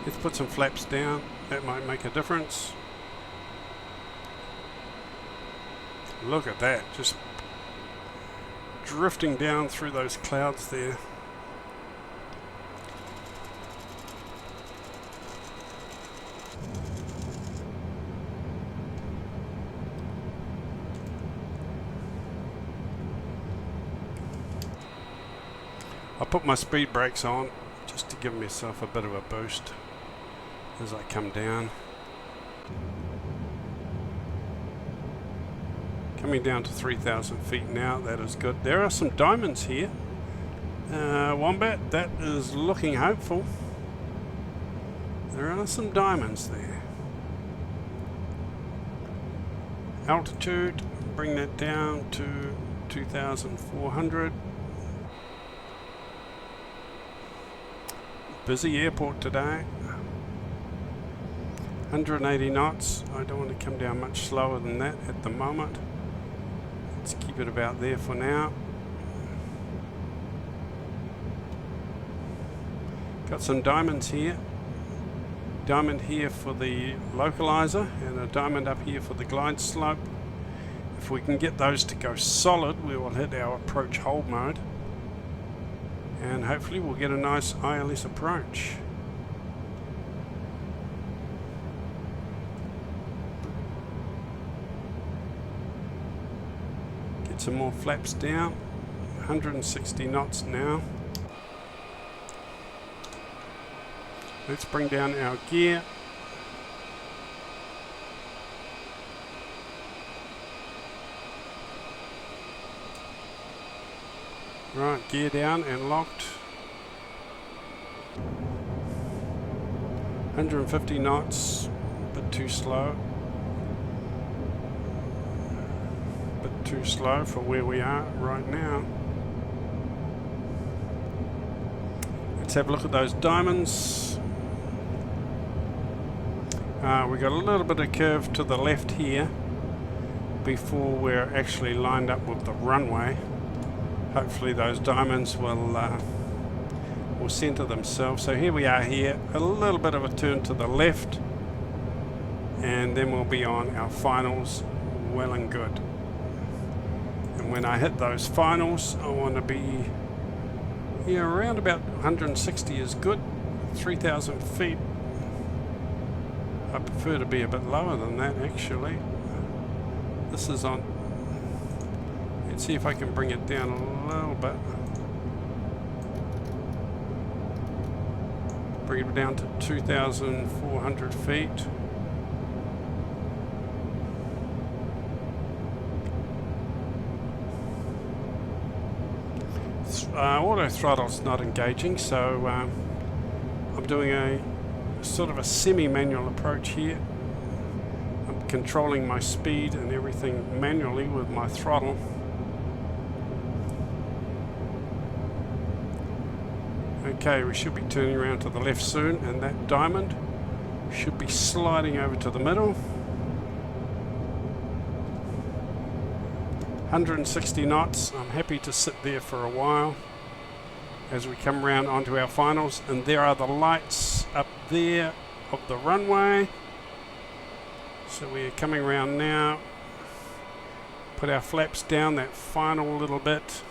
Let's put some flaps down. That might make a difference. Look at that. Just drifting down through those clouds there. I'll put my speed brakes on just to give myself a bit of a boost as I come down. Coming down to 3,000 feet now, that is good. There are some diamonds here. Wombat, that is looking hopeful. There are some diamonds there. Altitude, bring that down to 2,400. Busy airport today. 180 knots. I don't want to come down much slower than that at the moment. Let's keep it about there for now. Got some diamonds here. Diamond here for the localizer and a diamond up here for the glide slope. If we can get those to go solid, we will hit our approach hold mode. And hopefully we'll get a nice ILS approach. Get some more flaps down. 160 knots now. Let's bring down our gear. Right, gear down and locked. 150 knots, a bit too slow. Bit too slow for where we are right now. Let's have a look at those diamonds. We got a little bit of curve to the left here before we're actually lined up with the runway. Hopefully those diamonds will center themselves. So here we are here, a little bit of a turn to the left, and then we'll be on our finals well and good. And when I hit those finals, I want to be around about 160 is good, 3,000 feet. I prefer to be a bit lower than that actually. This is on, let's see if I can bring it down a little bit. Bring it down to 2,400 feet. Auto throttle's not engaging, so I'm doing a sort of a semi-manual approach here. I'm controlling my speed and everything manually with my throttle. Okay, we should be turning around to the left soon, and that diamond should be sliding over to the middle. 160 knots. I'm happy to sit there for a while as we come around onto our finals, and there are the lights up there of the runway. So we're coming around now. Put our flaps down that final little bit.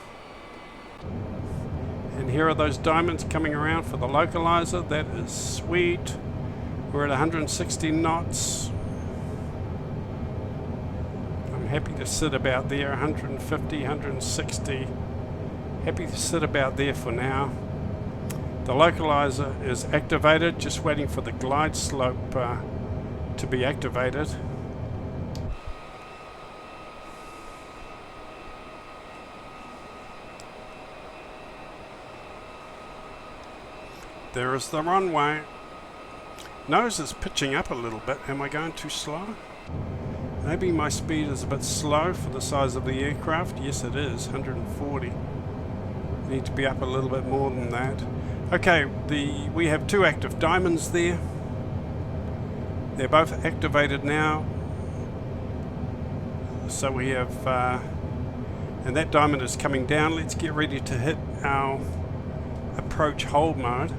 And here are those diamonds coming around for the localizer. That is sweet. We're at 160 knots. I'm happy to sit about there, 150, 160. Happy to sit about there for now. The localizer is activated, just waiting for the glide slope to be activated. There is the runway. Nose is pitching up a little bit. Am I going too slow? Maybe my speed is a bit slow for the size of the aircraft. Yes, it is, 140. Need to be up a little bit more than that. Okay, we have two active diamonds there. They're both activated now. So we have, and that diamond is coming down. Let's get ready to hit our approach hold mode.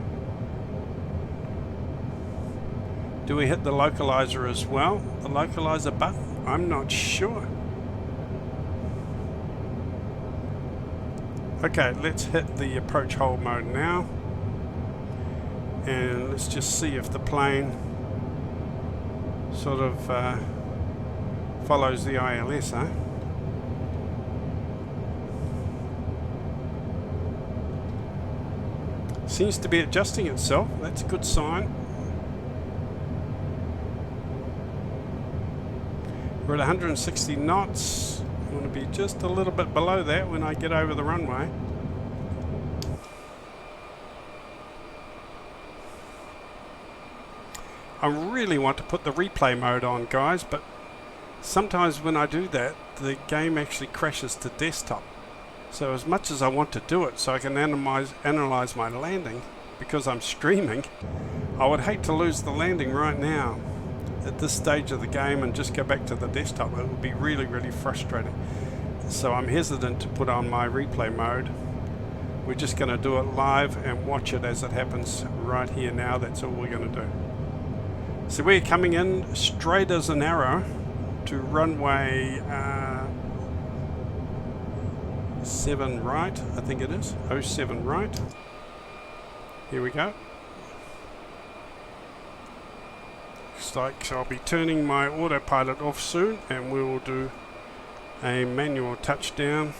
Do we hit the localizer as well? The localizer button? I'm not sure. Okay, let's hit the approach hold mode now. And let's just see if the plane sort of follows the ILS, huh? Seems to be adjusting itself. That's a good sign. We're at 160 knots. I want to be just a little bit below that when I get over the runway. I really want to put the replay mode on, guys, but sometimes when I do that, the game actually crashes to desktop. So as much as I want to do it so I can analyze my landing, because I'm streaming, I would hate to lose the landing right now at this stage of the game and just go back to the desktop. It would be really, really frustrating. So I'm hesitant to put on my replay mode. We're just going to do it live and watch it as it happens right here now. That's all we're going to do. So we're coming in straight as an arrow to runway 7 right, I think it is, 07 right. Here we go. Looks like so I'll be turning my autopilot off soon, and we will do a manual touchdown.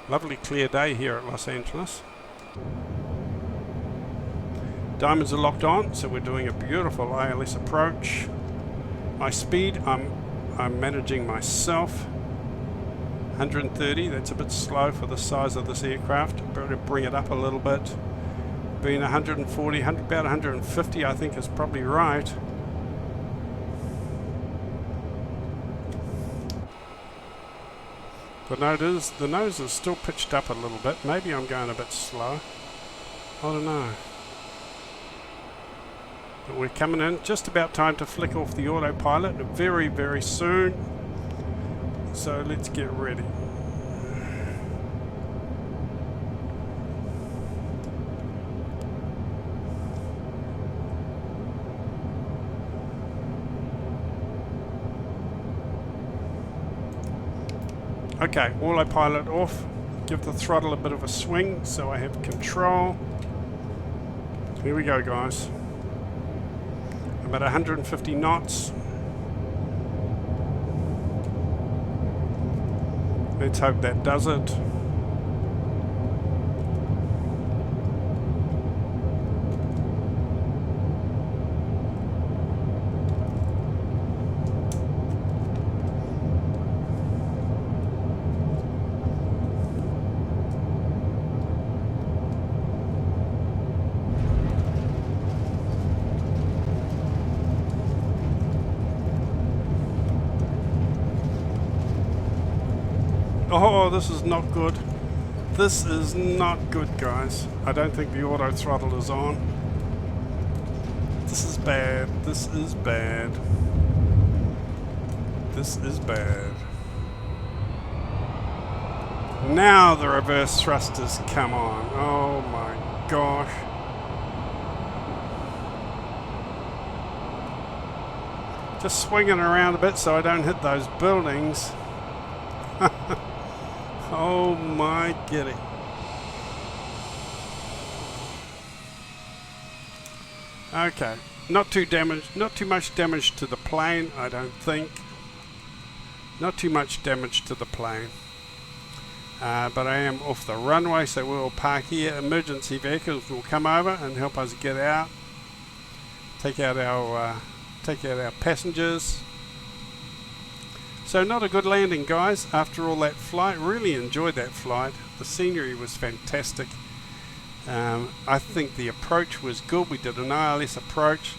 Lovely clear day here at Los Angeles. Diamonds are locked on, so we're doing a beautiful ILS approach. My speed, I'm managing myself. 130, that's a bit slow for the size of this aircraft. Better bring it up a little bit. Being 140, about 150 I think is probably right. The nose is still pitched up a little bit. Maybe I'm going a bit slow. I don't know. But we're coming in just about time to flick off the autopilot very, very soon. So let's get ready. Okay, autopilot off. Give the throttle a bit of a swing so I have control. Here we go, guys. I'm at 150 knots. Let's hope that does it. Oh, this is not good. This is not good, guys. I don't think the auto throttle is on. This is bad. This is bad. This is bad. Now the reverse thrusters come on. Oh my gosh. Just swinging around a bit so I don't hit those buildings. Oh my giddy. Okay, not too much damage to the plane, I don't think. Not too much damage to the plane. But I am off the runway, so we'll park here. Emergency vehicles will come over and help us get out. Take out our passengers. So not a good landing, guys, after all that flight. Really enjoyed that flight. The scenery was fantastic. I think the approach was good. We did an ILS approach.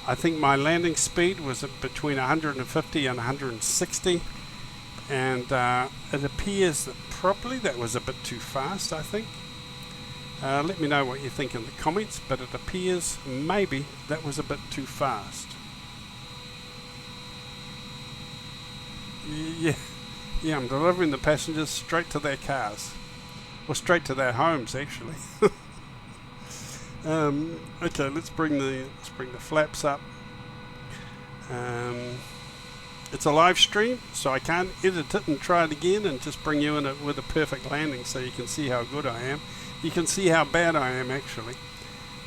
I think my landing speed was between 150 and 160. And it appears that probably that was a bit too fast, I think. Let me know what you think in the comments, but it appears maybe that was a bit too fast. Yeah, I'm delivering the passengers straight to their cars, or straight to their homes, actually. Okay, let's bring the flaps up. It's a live stream, so I can't edit it and try it again and just bring you in it with a perfect landing, so you can see how good I am. You can see how bad I am, actually.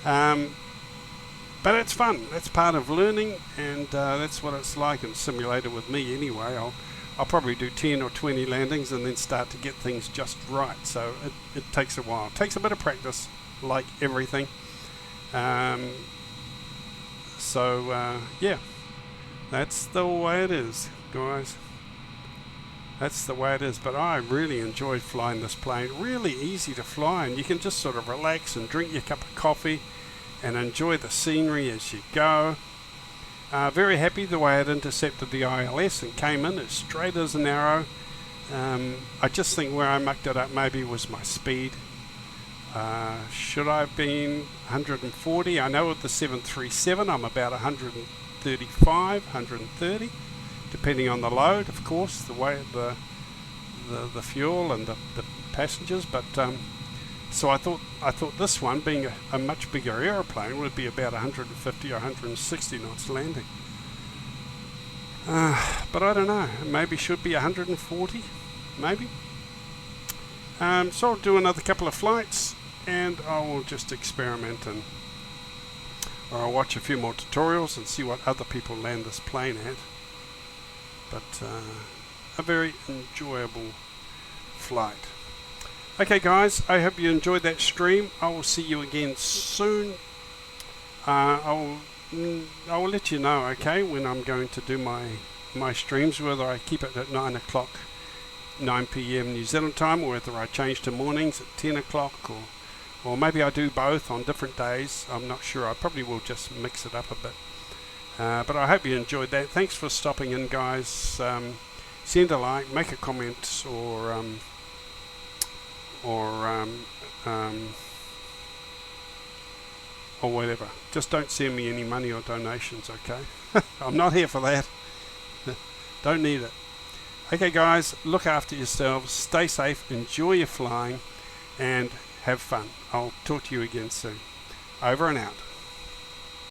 But it's fun. That's part of learning, and that's what it's like in simulator with me anyway. I'll probably do 10 or 20 landings and then start to get things just right. So it takes a while. It takes a bit of practice, like everything. Yeah, that's the way it is, guys. That's the way it is. But I really enjoyed flying this plane. Really easy to fly, and you can just sort of relax and drink your cup of coffee and enjoy the scenery as you go. Very happy the way it intercepted the ILS and came in as straight as an arrow. I just think where I mucked it up maybe was my speed. Should I have been 140? I know with the 737 I'm about 135, 130, depending on the load, of course, the way the fuel and the passengers. But so I thought this one, being a much bigger aeroplane, would be about 150 or 160 knots landing. But I don't know. Maybe should be 140, maybe. So I'll do another couple of flights, and I will just experiment, or I'll watch a few more tutorials and see what other people land this plane at. But a very enjoyable flight. Okay, guys, I hope you enjoyed that stream. I will see you again soon. I will let you know, okay, when I'm going to do my streams, whether I keep it at 9 o'clock 9 p.m. New Zealand time, or whether I change to mornings at 10 o'clock, or maybe I do both on different days. I'm not sure. I probably will just mix it up a bit. But I hope you enjoyed that. Thanks for stopping in, guys. Send a like, make a comment, or whatever. Just don't send me any money or donations, okay? I'm not here for that. Don't need it. Okay, guys, look after yourselves. Stay safe. Enjoy your flying, and have fun. I'll talk to you again soon. Over and out.